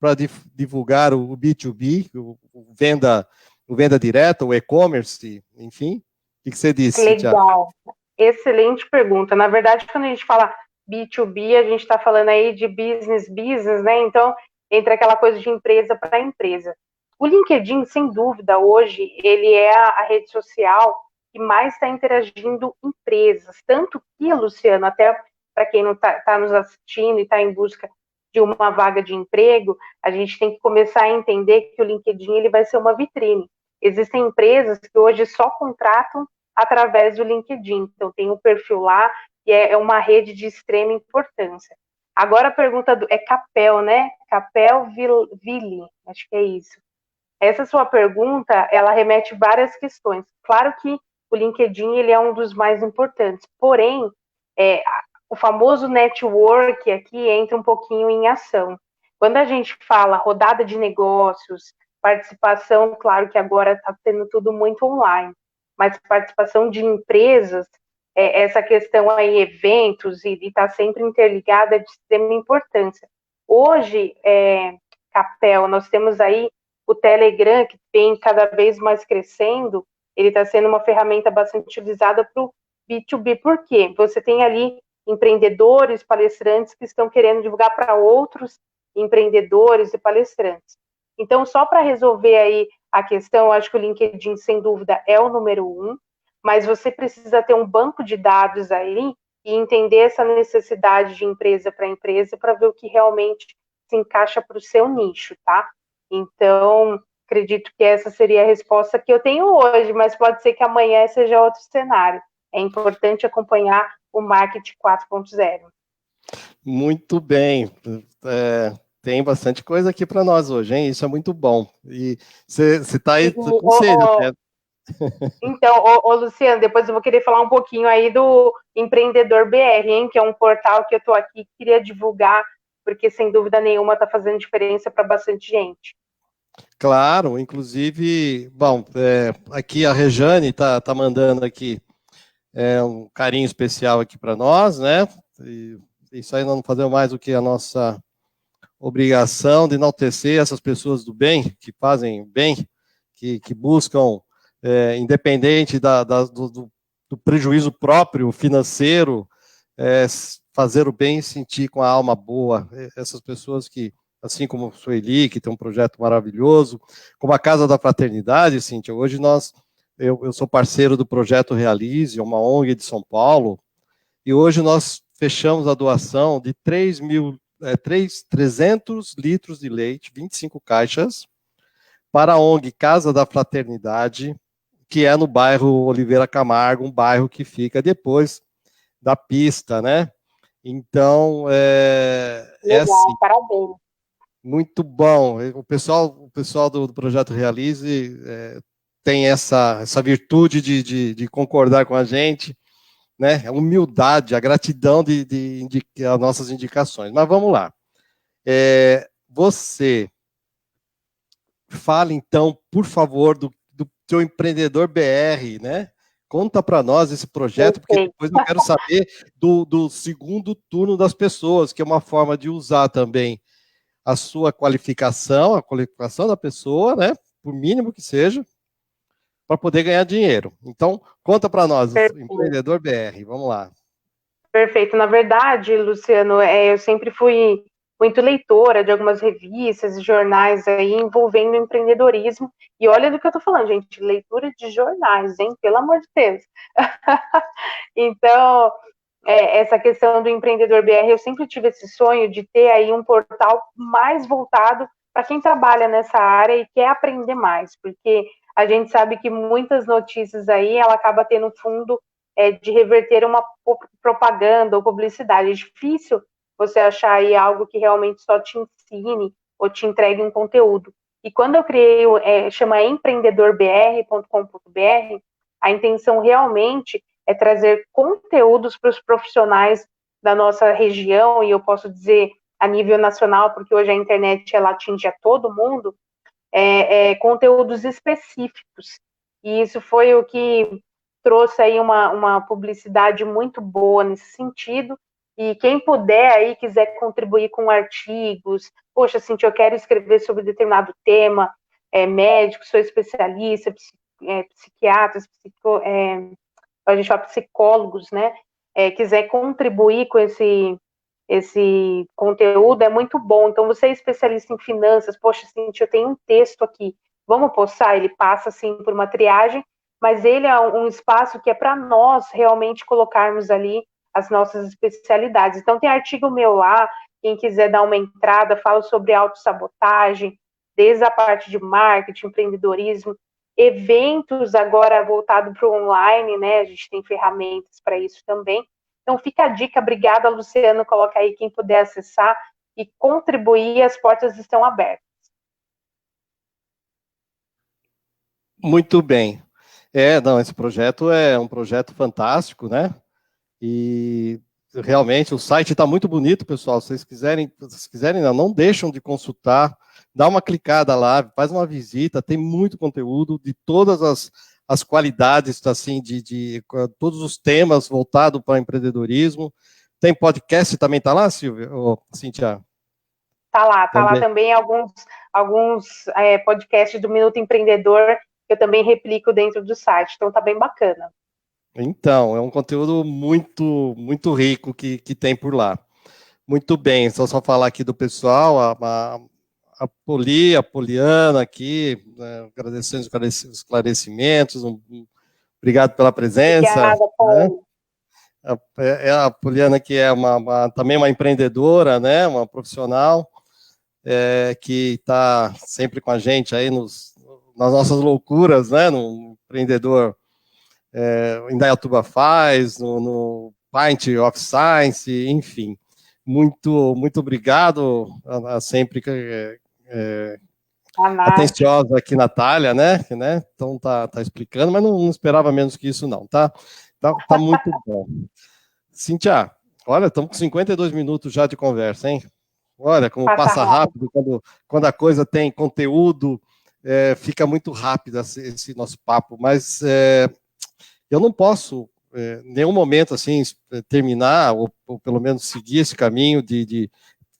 para divulgar o B2B, o venda direta, o e-commerce, enfim? O que você disse, Cíntia? Legal. Excelente pergunta. Na verdade, quando a gente fala B2B, a gente está falando aí de business, né? Então, entre aquela coisa de empresa para empresa. O LinkedIn, sem dúvida, hoje, ele é a rede social que mais está interagindo empresas. Tanto que, Luciano, até para quem não está nos assistindo e está em busca de uma vaga de emprego, a gente tem que começar a entender que o LinkedIn ele vai ser uma vitrine. Existem empresas que hoje só contratam através do LinkedIn. Então, tem um perfil lá e é uma rede de extrema importância. Agora a pergunta é Capel, né? Capel Ville, acho que é isso. Essa sua pergunta, ela remete várias questões. Claro que o LinkedIn ele é um dos mais importantes, porém, o famoso network aqui entra um pouquinho em ação. Quando a gente fala rodada de negócios, participação, claro que agora está tendo tudo muito online, mas participação de empresas, essa questão aí, eventos, e está sempre interligada é de extrema importância. Hoje, Capel, nós temos aí o Telegram, que vem cada vez mais crescendo, ele está sendo uma ferramenta bastante utilizada para o B2B. Por quê? Você tem ali empreendedores, palestrantes que estão querendo divulgar para outros empreendedores e palestrantes. Então, só para resolver aí a questão, acho que o LinkedIn, sem dúvida, é o número 1, mas você precisa ter um banco de dados aí e entender essa necessidade de empresa para ver o que realmente se encaixa para o seu nicho, tá? Então, acredito que essa seria a resposta que eu tenho hoje, mas pode ser que amanhã seja outro cenário. É importante acompanhar o Marketing 4.0. Muito bem. Tem bastante coisa aqui para nós hoje, hein? Isso é muito bom. E você está aí com sede até. Então, Luciano, depois eu vou querer falar um pouquinho aí do Empreendedor BR, hein? Que é um portal que eu estou aqui, queria divulgar, porque sem dúvida nenhuma está fazendo diferença para bastante gente. Claro, inclusive, bom, aqui a Rejane tá mandando aqui um carinho especial aqui para nós, né? E isso aí não fazemos mais do que a nossa obrigação de enaltecer essas pessoas do bem, que fazem bem, que buscam, independente do prejuízo próprio financeiro, fazer o bem e sentir com a alma boa. Essas pessoas que, assim como a Sueli, que tem um projeto maravilhoso, como a Casa da Fraternidade, Cíntia, hoje eu sou parceiro do Projeto Realize, uma ONG de São Paulo, e hoje nós fechamos a doação de 300 litros de leite, 25 caixas, para a ONG Casa da Fraternidade, que é no bairro Oliveira Camargo, um bairro que fica depois da pista, né? Então, Legal, assim, parabéns. muito bom. O pessoal do Projeto Realize tem essa virtude de concordar com a gente, né? A humildade, a gratidão de as nossas indicações. Mas vamos lá. Você fala, então, por favor, do teu empreendedor BR, né? Conta para nós esse projeto, porque depois eu quero saber do segundo turno das pessoas, que é uma forma de usar também a sua qualificação, a qualificação da pessoa, né? Por mínimo que seja, para poder ganhar dinheiro. Então, conta para nós, empreendedor BR, vamos lá. Perfeito. Na verdade, Luciano, eu sempre fui muito leitora de algumas revistas e jornais aí envolvendo empreendedorismo. E olha do que eu tô falando, gente, leitura de jornais, hein? Pelo amor de Deus. Então, essa questão do empreendedor BR, eu sempre tive esse sonho de ter aí um portal mais voltado para quem trabalha nessa área e quer aprender mais, porque a gente sabe que muitas notícias aí ela acaba tendo fundo de reverter uma propaganda ou publicidade. É difícil você achar aí algo que realmente só te ensine ou te entregue um conteúdo. E quando eu criei, chama empreendedorbr.com.br, a intenção realmente é trazer conteúdos para os profissionais da nossa região, e eu posso dizer a nível nacional, porque hoje a internet ela atinge a todo mundo, conteúdos específicos. E isso foi o que trouxe aí uma publicidade muito boa nesse sentido. E quem puder aí, quiser contribuir com artigos, poxa, Cintia, eu quero escrever sobre determinado tema, médico, sou especialista, psiquiatras, a gente fala psicólogos, né? Quiser contribuir com esse conteúdo é muito bom. Então, você é especialista em finanças, poxa, Cintia, eu tenho um texto aqui, vamos postar? Ele passa, assim, por uma triagem, mas ele é um espaço que é para nós realmente colocarmos ali as nossas especialidades. Então, tem artigo meu lá, quem quiser dar uma entrada, falo sobre autossabotagem, desde a parte de marketing, empreendedorismo, eventos agora voltado para o online, né? A gente tem ferramentas para isso também. Então fica a dica, obrigada, Luciano, coloca aí quem puder acessar e contribuir, as portas estão abertas. Muito bem. Não, esse projeto é um projeto fantástico, né? E realmente o site está muito bonito, pessoal. Se vocês quiserem, não deixam de consultar, dá uma clicada lá, faz uma visita, tem muito conteúdo de todas as qualidades, assim, de todos os temas voltados para empreendedorismo. Tem podcast também, tá lá, Silvia? Cíntia? Tá lá também alguns podcasts do Minuto Empreendedor que eu também replico dentro do site, então tá bem bacana. Então, é um conteúdo muito, muito rico que tem por lá. Muito bem, só falar aqui do pessoal, a Poliana aqui, né, agradecendo os esclarecimentos, obrigado pela presença. Obrigada, Né? Paulo. A Poliana que é também uma empreendedora, né, uma profissional, que está sempre com a gente aí nas nossas loucuras, né, no empreendedor Indaiatuba faz, no Pint of Science, enfim. Muito, muito obrigado, sempre atenciosa aqui, Natália, né? Então tá explicando, mas não esperava menos que isso, não, tá? Tá muito bom. Cíntia, olha, estamos com 52 minutos já de conversa, hein? Olha, como passa rápido, quando a coisa tem conteúdo, fica muito rápido esse nosso papo, mas eu não posso, em nenhum momento, assim, terminar, ou pelo menos seguir esse caminho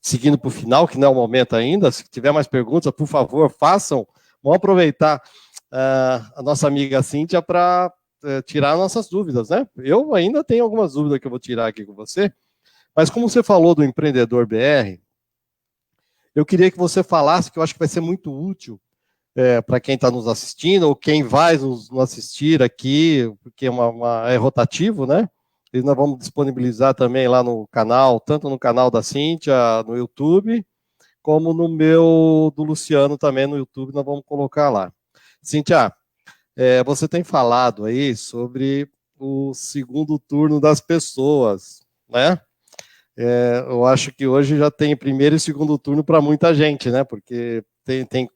seguindo para o final, que não é o momento ainda. Se tiver mais perguntas, por favor, façam. Vamos aproveitar a nossa amiga Cíntia para tirar nossas dúvidas, né? Eu ainda tenho algumas dúvidas que eu vou tirar aqui com você, mas como você falou do Empreendedor BR, eu queria que você falasse, que eu acho que vai ser muito útil para quem está nos assistindo, ou quem vai nos assistir aqui, porque é rotativo, né? E nós vamos disponibilizar também lá no canal, tanto no canal da Cíntia, no YouTube, como no meu do Luciano também no YouTube, nós vamos colocar lá. Cíntia, você tem falado aí sobre o segundo turno das pessoas, né? Eu acho que hoje já tem primeiro e segundo turno para muita gente, né? Porque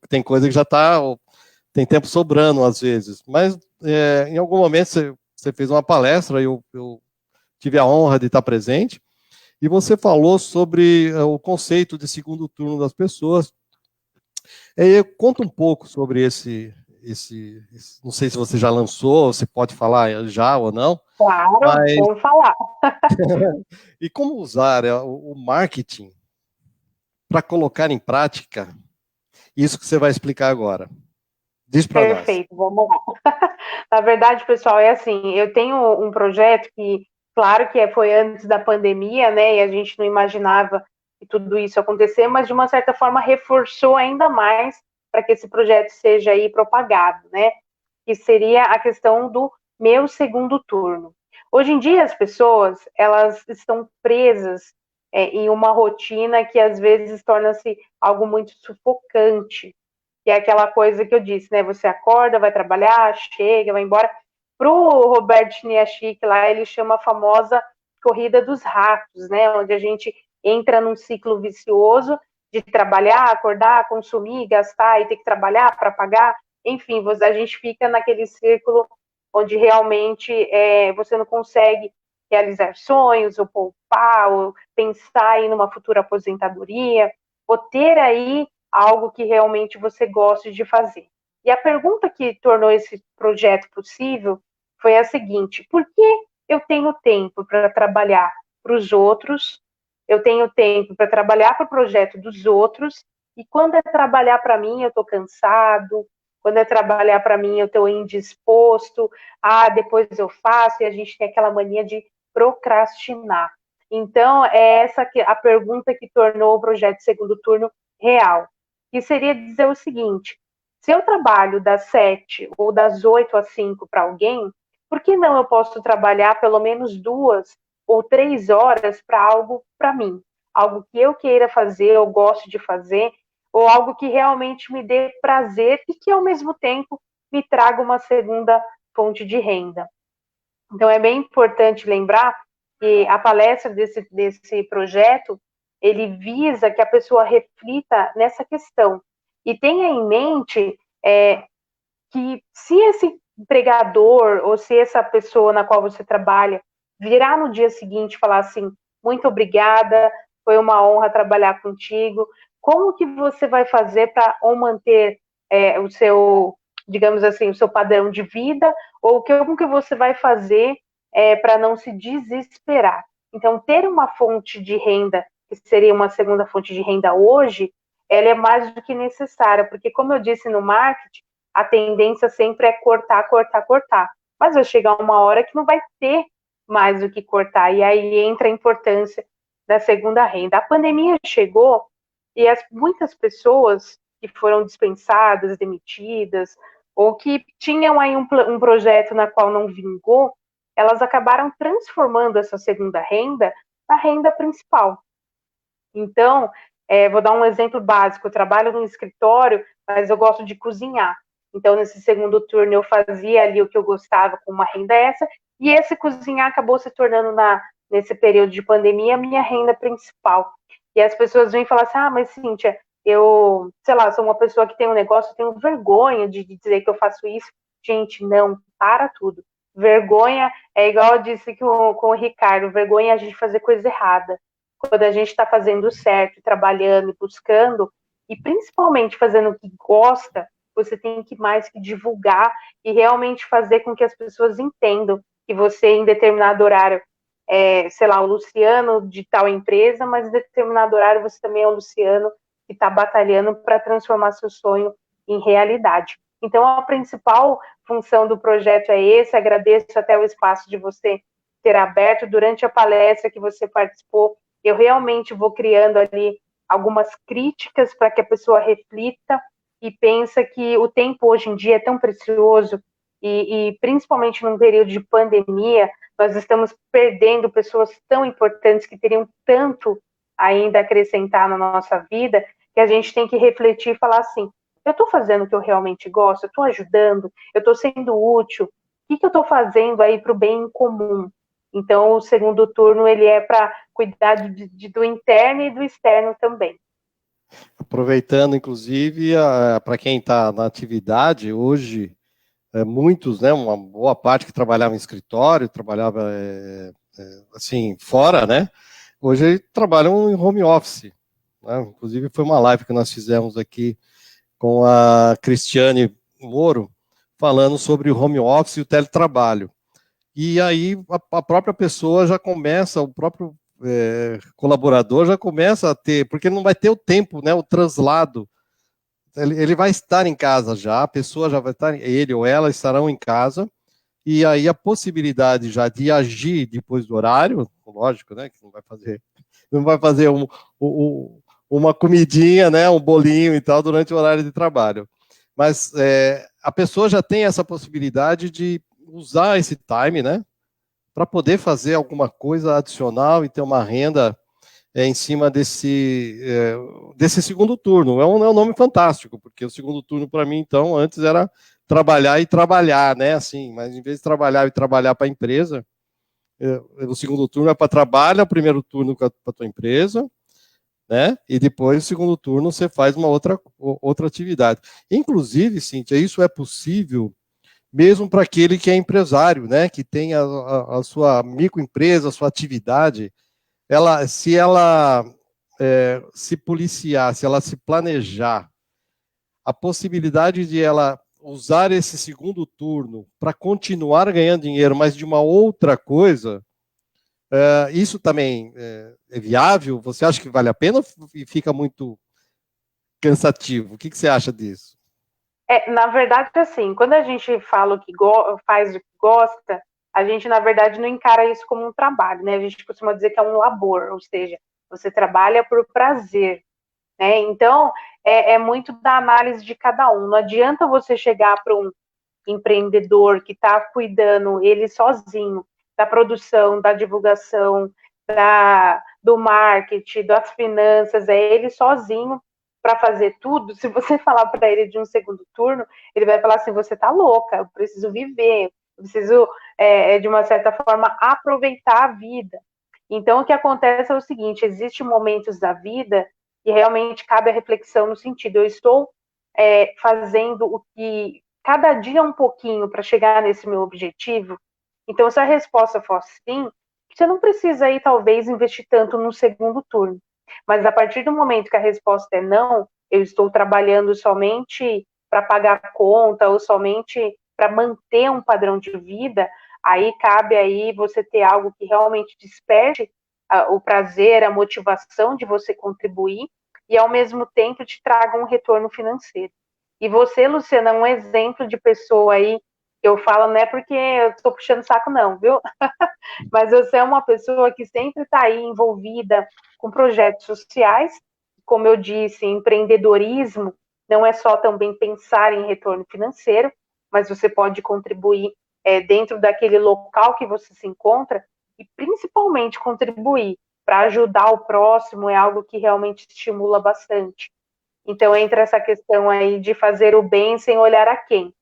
tem coisa que já tem tempo sobrando às vezes. Mas em algum momento você fez uma palestra, eu tive a honra de estar presente, e você falou sobre o conceito de segundo turno das pessoas. Conta um pouco sobre não sei se você já lançou, se pode falar já ou não. Claro, mas... vamos falar. E como usar o marketing para colocar em prática isso que você vai explicar agora. Diz para nós. Perfeito, vamos lá. Na verdade, pessoal, é assim, eu tenho um projeto que, claro que foi antes da pandemia, né, e a gente não imaginava que tudo isso ia acontecer, mas de uma certa forma reforçou ainda mais para que esse projeto seja aí propagado, né, que seria a questão do meu segundo turno. Hoje em dia as pessoas, elas estão presas em uma rotina que às vezes torna-se algo muito sufocante, que é aquela coisa que eu disse, né? Você acorda, vai trabalhar, chega, vai embora. Para o Robert Chiniachik lá, ele chama a famosa corrida dos ratos, né? Onde a gente entra num ciclo vicioso de trabalhar, acordar, consumir, gastar e ter que trabalhar para pagar. Enfim, a gente fica naquele círculo onde realmente você não consegue realizar sonhos, ou poupar, ou pensar em uma futura aposentadoria, ou ter aí algo que realmente você goste de fazer. E a pergunta que tornou esse projeto possível foi a seguinte: por que eu tenho tempo para trabalhar para os outros, eu tenho tempo para trabalhar para o projeto dos outros, e quando é trabalhar para mim, eu estou cansado, quando é trabalhar para mim, eu estou indisposto, depois eu faço, e a gente tem aquela mania de procrastinar. Então, é essa a pergunta que tornou o projeto Segundo Turno real. Que seria dizer o seguinte: se eu trabalho das 7 ou das 8 às 5 para alguém, por que não eu posso trabalhar pelo menos 2 ou 3 horas para algo para mim? Algo que eu queira fazer, eu gosto de fazer, ou algo que realmente me dê prazer e que, ao mesmo tempo, me traga uma segunda fonte de renda. Então, é bem importante lembrar que a palestra desse projeto, ele visa que a pessoa reflita nessa questão e tenha em mente que se esse empregador ou se essa pessoa na qual você trabalha virar no dia seguinte e falar assim, muito obrigada, foi uma honra trabalhar contigo, como que você vai fazer para ou manter o seu, digamos assim, o seu padrão de vida, ou como que você vai fazer para não se desesperar? Então, ter uma fonte de renda, que seria uma segunda fonte de renda hoje, ela é mais do que necessária, porque como eu disse no marketing, a tendência sempre é cortar, cortar, cortar. Mas vai chegar uma hora que não vai ter mais o que cortar, e aí entra a importância da segunda renda. A pandemia chegou e muitas pessoas que foram dispensadas, demitidas, ou que tinham aí um projeto na qual não vingou, elas acabaram transformando essa segunda renda na renda principal. Então, vou dar um exemplo básico, eu trabalho no escritório, mas eu gosto de cozinhar. Então, nesse segundo turno, eu fazia ali o que eu gostava com uma renda extra, e esse cozinhar acabou se tornando, nesse período de pandemia, a minha renda principal. E as pessoas vêm falar assim, mas Cíntia, eu, sei lá, sou uma pessoa que tem um negócio, eu tenho vergonha de dizer que eu faço isso. Gente, não, para tudo. Vergonha é igual eu disse com o Ricardo, vergonha é a gente fazer coisa errada. Quando a gente está fazendo certo, trabalhando e buscando, e principalmente fazendo o que gosta, você tem que mais que divulgar e realmente fazer com que as pessoas entendam que você, em determinado horário, sei lá, o Luciano de tal empresa, mas em determinado horário você também é o Luciano que está batalhando para transformar seu sonho em realidade. Então, a principal função do projeto é esse. Agradeço até o espaço de você ter aberto durante a palestra que você participou. Eu realmente vou criando ali algumas críticas para que a pessoa reflita e pensa que o tempo hoje em dia é tão precioso e principalmente num período de pandemia, nós estamos perdendo pessoas tão importantes que teriam tanto ainda a acrescentar na nossa vida, que a gente tem que refletir e falar assim, eu estou fazendo o que eu realmente gosto, eu estou ajudando, eu estou sendo útil, o que eu estou fazendo aí para o bem comum? Então, o segundo turno, ele é para cuidar do interno e do externo também. Aproveitando, inclusive, para quem está na atividade, hoje, muitos, né, uma boa parte que trabalhava em escritório, trabalhava assim, fora, né, hoje trabalham em home office. Né? Inclusive, foi uma live que nós fizemos aqui com a Cristiane Moro, falando sobre o home office e o teletrabalho. E aí a própria pessoa já começa, o próprio colaborador já começa a ter, porque não vai ter o tempo, né, o translado. Ele vai estar em casa já, a pessoa já vai estar, ele ou ela estarão em casa, e aí a possibilidade já de agir depois do horário, lógico, né, que não vai fazer uma comidinha, né, um bolinho e tal durante o horário de trabalho. Mas a pessoa já tem essa possibilidade de usar esse time, né, para poder fazer alguma coisa adicional e ter uma renda em cima desse segundo turno. É um nome fantástico, porque o segundo turno, para mim, então, antes era trabalhar e trabalhar, né? Assim, mas em vez de trabalhar e trabalhar para a empresa, o segundo turno é para trabalhar, o primeiro turno para a tua empresa, né? E depois, o segundo turno, você faz uma outra atividade. Inclusive, Cíntia, isso é possível mesmo para aquele que é empresário, né? Que tem a sua microempresa, a sua atividade. Se ela se policiar, se ela se planejar, a possibilidade de ela usar esse segundo turno para continuar ganhando dinheiro, mas de uma outra coisa, isso também é viável? Você acha que vale a pena ou fica muito cansativo? O que você acha disso? Na verdade, assim, quando a gente fala faz o que gosta, a gente, na verdade, não encara isso como um trabalho, né? A gente costuma dizer que é um labor, ou seja, você trabalha por prazer, né? Então, é muito da análise de cada um. Não adianta você chegar para um empreendedor que está cuidando ele sozinho da produção, da divulgação, do marketing, das finanças, é ele sozinho para fazer tudo. Se você falar para ele de um segundo turno, ele vai falar assim: você está louca, eu preciso viver, eu preciso, de uma certa forma, aproveitar a vida. Então, o que acontece é o seguinte: existem momentos da vida que realmente cabe a reflexão no sentido, eu estou fazendo o que cada dia um pouquinho para chegar nesse meu objetivo. Então, se a resposta for sim, você não precisa aí, talvez, investir tanto no segundo turno. Mas a partir do momento que a resposta é não, eu estou trabalhando somente para pagar a conta ou somente para manter um padrão de vida, aí cabe aí você ter algo que realmente desperte o prazer, a motivação de você contribuir e, ao mesmo tempo, te traga um retorno financeiro. E você, Luciana, é um exemplo de pessoa aí, que eu falo, não é porque eu estou puxando saco, não, viu? Mas você é uma pessoa que sempre está aí envolvida com projetos sociais, como eu disse, empreendedorismo não é só também pensar em retorno financeiro, mas você pode contribuir dentro daquele local que você se encontra e principalmente contribuir para ajudar o próximo é algo que realmente estimula bastante. Então entra essa questão aí de fazer o bem sem olhar a quem.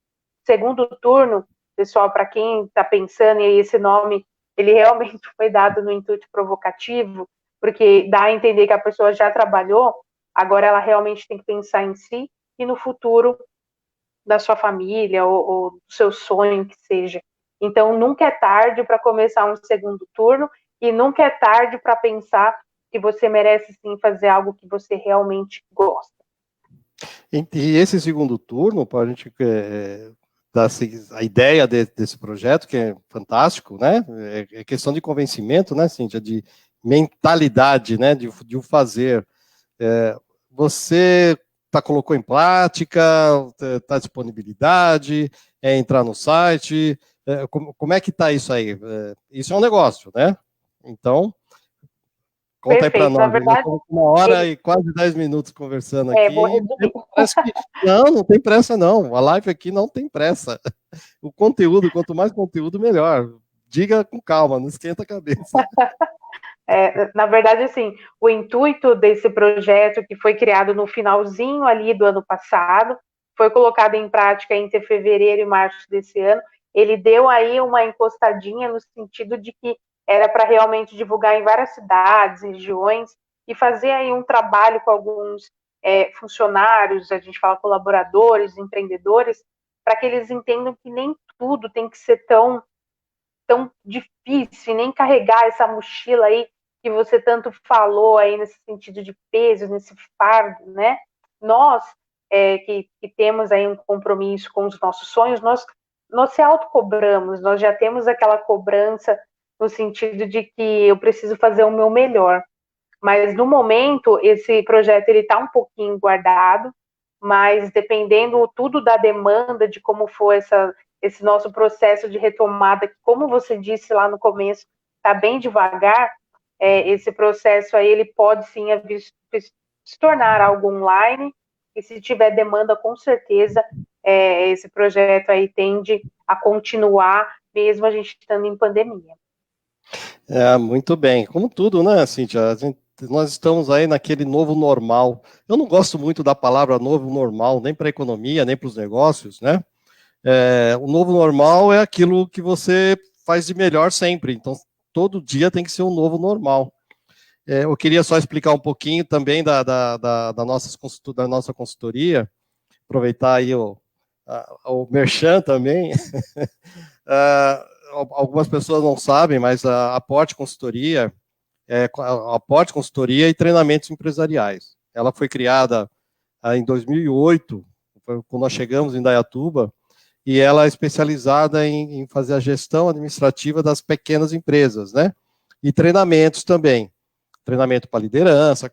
Segundo turno, pessoal, para quem está pensando, e esse nome ele realmente foi dado no intuito provocativo, porque dá a entender que a pessoa já trabalhou, agora ela realmente tem que pensar em si e no futuro da sua família ou do seu sonho que seja. Então, nunca é tarde para começar um segundo turno e nunca é tarde para pensar que você merece sim fazer algo que você realmente gosta. E esse segundo turno, para a gente dar a ideia desse projeto, que é fantástico, né? É questão de convencimento, né, Cíntia? De mentalidade, né? De o fazer. Você colocou em prática, está disponibilidade, entrar no site, como é que está isso aí? Isso é um negócio, né? Então, conta aí para Perfeito. Na nós. Já verdade, estamos com 1 hora e quase 10 minutos conversando vou aqui. resumir. Parece que não tem pressa não. A live aqui não tem pressa. O conteúdo, quanto mais conteúdo, melhor. Diga com calma, não esquenta a cabeça. Na verdade, assim, o intuito desse projeto, que foi criado no finalzinho ali do ano passado, foi colocado em prática entre fevereiro e março desse ano, ele deu aí uma encostadinha no sentido de que era para realmente divulgar em várias cidades, regiões, e fazer aí um trabalho com alguns funcionários, a gente fala colaboradores, empreendedores, para que eles entendam que nem tudo tem que ser tão difícil, nem carregar essa mochila aí que você tanto falou aí nesse sentido de peso, nesse fardo, né? Nós que temos aí um compromisso com os nossos sonhos, nós se autocobramos, nós já temos aquela cobrança no sentido de que eu preciso fazer o meu melhor. Mas no momento esse projeto ele está um pouquinho guardado, mas dependendo tudo da demanda de como for esse nosso processo de retomada, que como você disse lá no começo, está bem devagar, esse processo aí ele pode sim se tornar algo online, e se tiver demanda, com certeza, esse projeto aí tende a continuar, mesmo a gente estando em pandemia. Muito bem. Como tudo, né, Cíntia? Nós estamos aí naquele novo normal. Eu não gosto muito da palavra novo normal, nem para a economia, nem para os negócios, né? O novo normal é aquilo que você faz de melhor sempre. Então, todo dia tem que ser um novo normal. Eu queria só explicar um pouquinho também da nossa consultoria, aproveitar aí o merchan também. Algumas pessoas não sabem, mas a Aporte Consultoria Aporte Consultoria e Treinamentos Empresariais. Ela foi criada em 2008, quando nós chegamos em Dayatuba, e ela é especializada em fazer a gestão administrativa das pequenas empresas, né? E treinamentos também. Treinamento para liderança,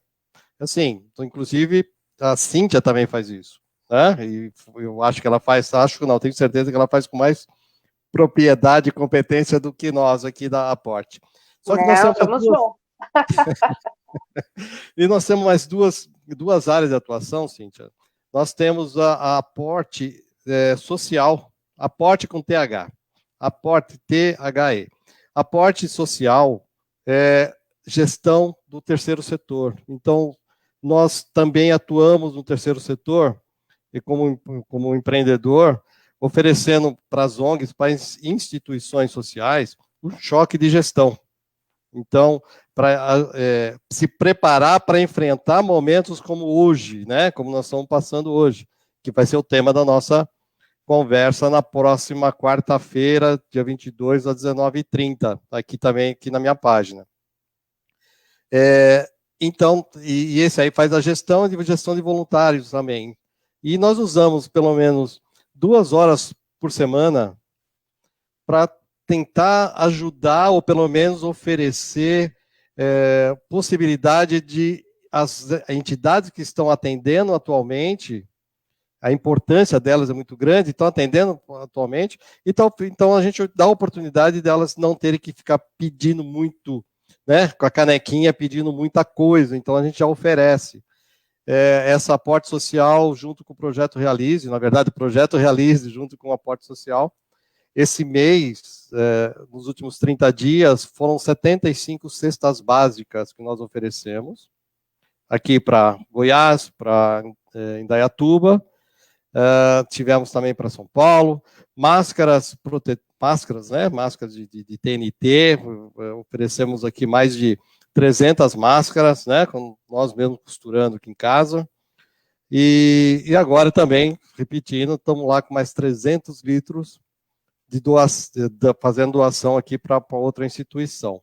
assim, então, inclusive a Cíntia também faz isso, né? E eu acho que ela faz, acho que não, tenho certeza que ela faz com mais propriedade e competência do que nós aqui da Aporte. Só que nós temos e nós temos mais duas áreas de atuação, Cíntia. Nós temos a Aporte social, Aporte com TH, Aporte THE. Aporte social é gestão do terceiro setor. Então, nós também atuamos no terceiro setor, e como empreendedor, oferecendo para as ONGs, para as instituições sociais, um choque de gestão. Então, para se preparar para enfrentar momentos como hoje, né, como nós estamos passando hoje, que vai ser o tema da nossa conversa na próxima quarta-feira, dia 22, às 19h30, aqui também, aqui na minha página. Então, e esse aí faz a gestão de voluntários também. E nós usamos pelo menos 2 horas por semana para tentar ajudar, ou pelo menos oferecer possibilidade de as entidades que estão atendendo atualmente, a importância delas é muito grande, estão atendendo atualmente, então a gente dá a oportunidade delas não terem que ficar pedindo muito, né, com a canequinha pedindo muita coisa, então a gente já oferece essa aporte social junto com o Projeto Realize, na verdade o Projeto Realize junto com o aporte social. Esse mês, nos últimos 30 dias, foram 75 cestas básicas que nós oferecemos, aqui para Goiás, para Indaiatuba, tivemos também para São Paulo, máscaras, né, máscaras de TNT, oferecemos aqui mais de 300 máscaras, né, com nós mesmos costurando aqui em casa, e agora também, repetindo, estamos lá com mais 300 litros fazendo doação aqui para outra instituição.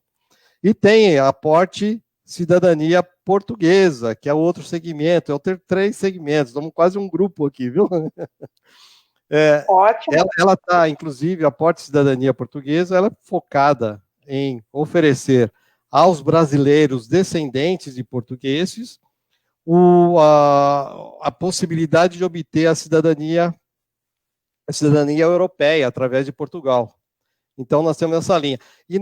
E tem aporte cidadania portuguesa, que é outro segmento. Eu tenho 3 segmentos, estamos quase um grupo aqui, viu? Ótimo. Ela está, inclusive, a aporte cidadania portuguesa, ela é focada em oferecer aos brasileiros descendentes de portugueses a possibilidade de obter a cidadania europeia, através de Portugal. Então, nós temos essa linha. E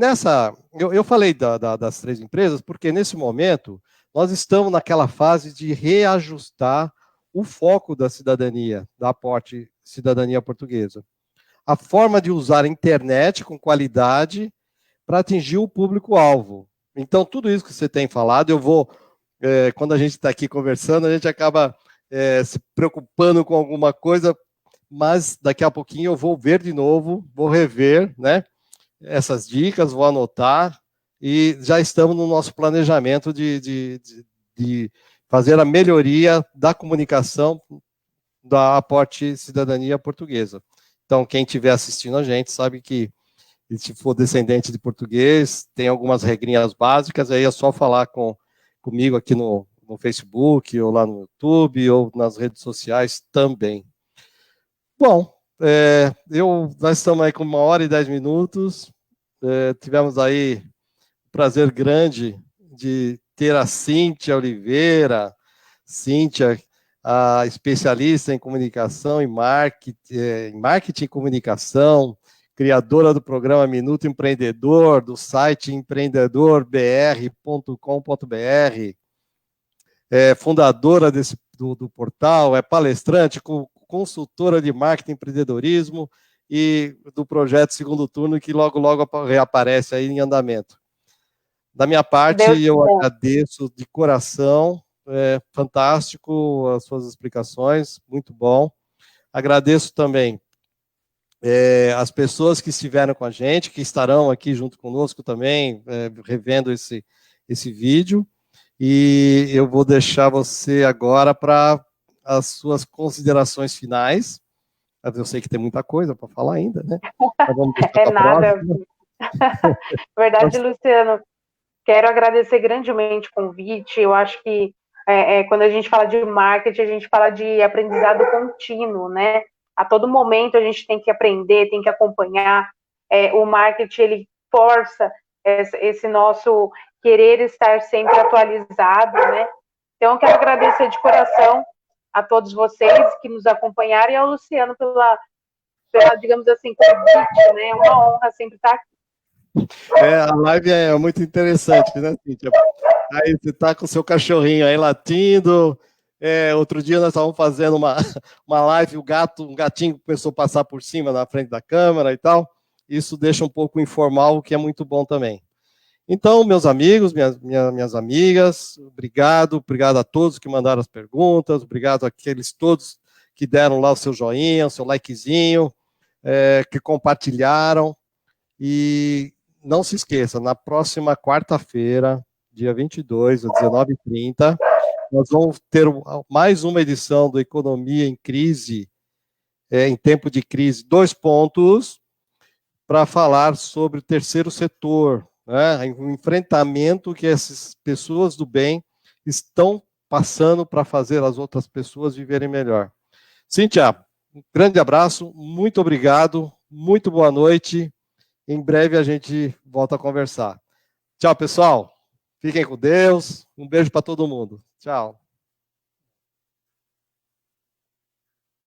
eu falei das 3 empresas, porque nesse momento, nós estamos naquela fase de reajustar o foco da cidadania, da aporte cidadania portuguesa. A forma de usar a internet com qualidade para atingir o público-alvo. Então, tudo isso que você tem falado, eu vou, quando a gente está aqui conversando, a gente acaba se preocupando com alguma coisa, mas daqui a pouquinho eu vou ver de novo, vou rever, né, essas dicas, vou anotar, e já estamos no nosso planejamento de fazer a melhoria da comunicação da aporte cidadania portuguesa. Então, quem estiver assistindo a gente sabe que, se for descendente de português, tem algumas regrinhas básicas, aí é só falar comigo aqui no Facebook, ou lá no YouTube, ou nas redes sociais também. Bom, nós estamos aí com 1h10. Tivemos aí um prazer grande de ter a Cíntia Oliveira. Cíntia, a especialista em comunicação e marketing e comunicação, criadora do programa Minuto Empreendedor, do site empreendedorbr.com.br, fundadora do portal, é palestrante, consultora de marketing e empreendedorismo e do projeto Segundo Turno, que logo reaparece aí em andamento. Da minha parte, eu agradeço de coração, fantástico as suas explicações, muito bom. Agradeço também as pessoas que estiveram com a gente, que estarão aqui junto conosco também, revendo esse vídeo, e eu vou deixar você agora para as suas considerações finais. Eu sei que tem muita coisa para falar ainda, né? Vamos nada. Verdade, Luciano. Quero agradecer grandemente o convite. Eu acho que quando a gente fala de marketing, a gente fala de aprendizado contínuo, né? A todo momento a gente tem que aprender, tem que acompanhar. O marketing, ele força esse nosso querer estar sempre atualizado, né? Então, eu quero agradecer de coração a todos vocês que nos acompanharam e ao Luciano pela, digamos assim, convite, né? É uma honra sempre estar aqui. A live é muito interessante, né, Cíntia? Aí você tá com o seu cachorrinho aí latindo. Outro dia nós estávamos fazendo uma live, um gatinho começou a passar por cima na frente da câmera e tal. Isso deixa um pouco informal, o que é muito bom também. Então, meus amigos, minhas amigas, obrigado a todos que mandaram as perguntas, obrigado àqueles todos que deram lá o seu joinha, o seu likezinho, que compartilharam. E não se esqueça, na próxima quarta-feira, dia 22, às 19h30, nós vamos ter mais uma edição do Economia em Crise, em tempo de crise, 2 pontos, para falar sobre o terceiro setor, né, o enfrentamento que essas pessoas do bem estão passando para fazer as outras pessoas viverem melhor. Cíntia, um grande abraço, muito obrigado, muito boa noite. Em breve a gente volta a conversar. Tchau, pessoal. Fiquem com Deus. Um beijo para todo mundo. Tchau.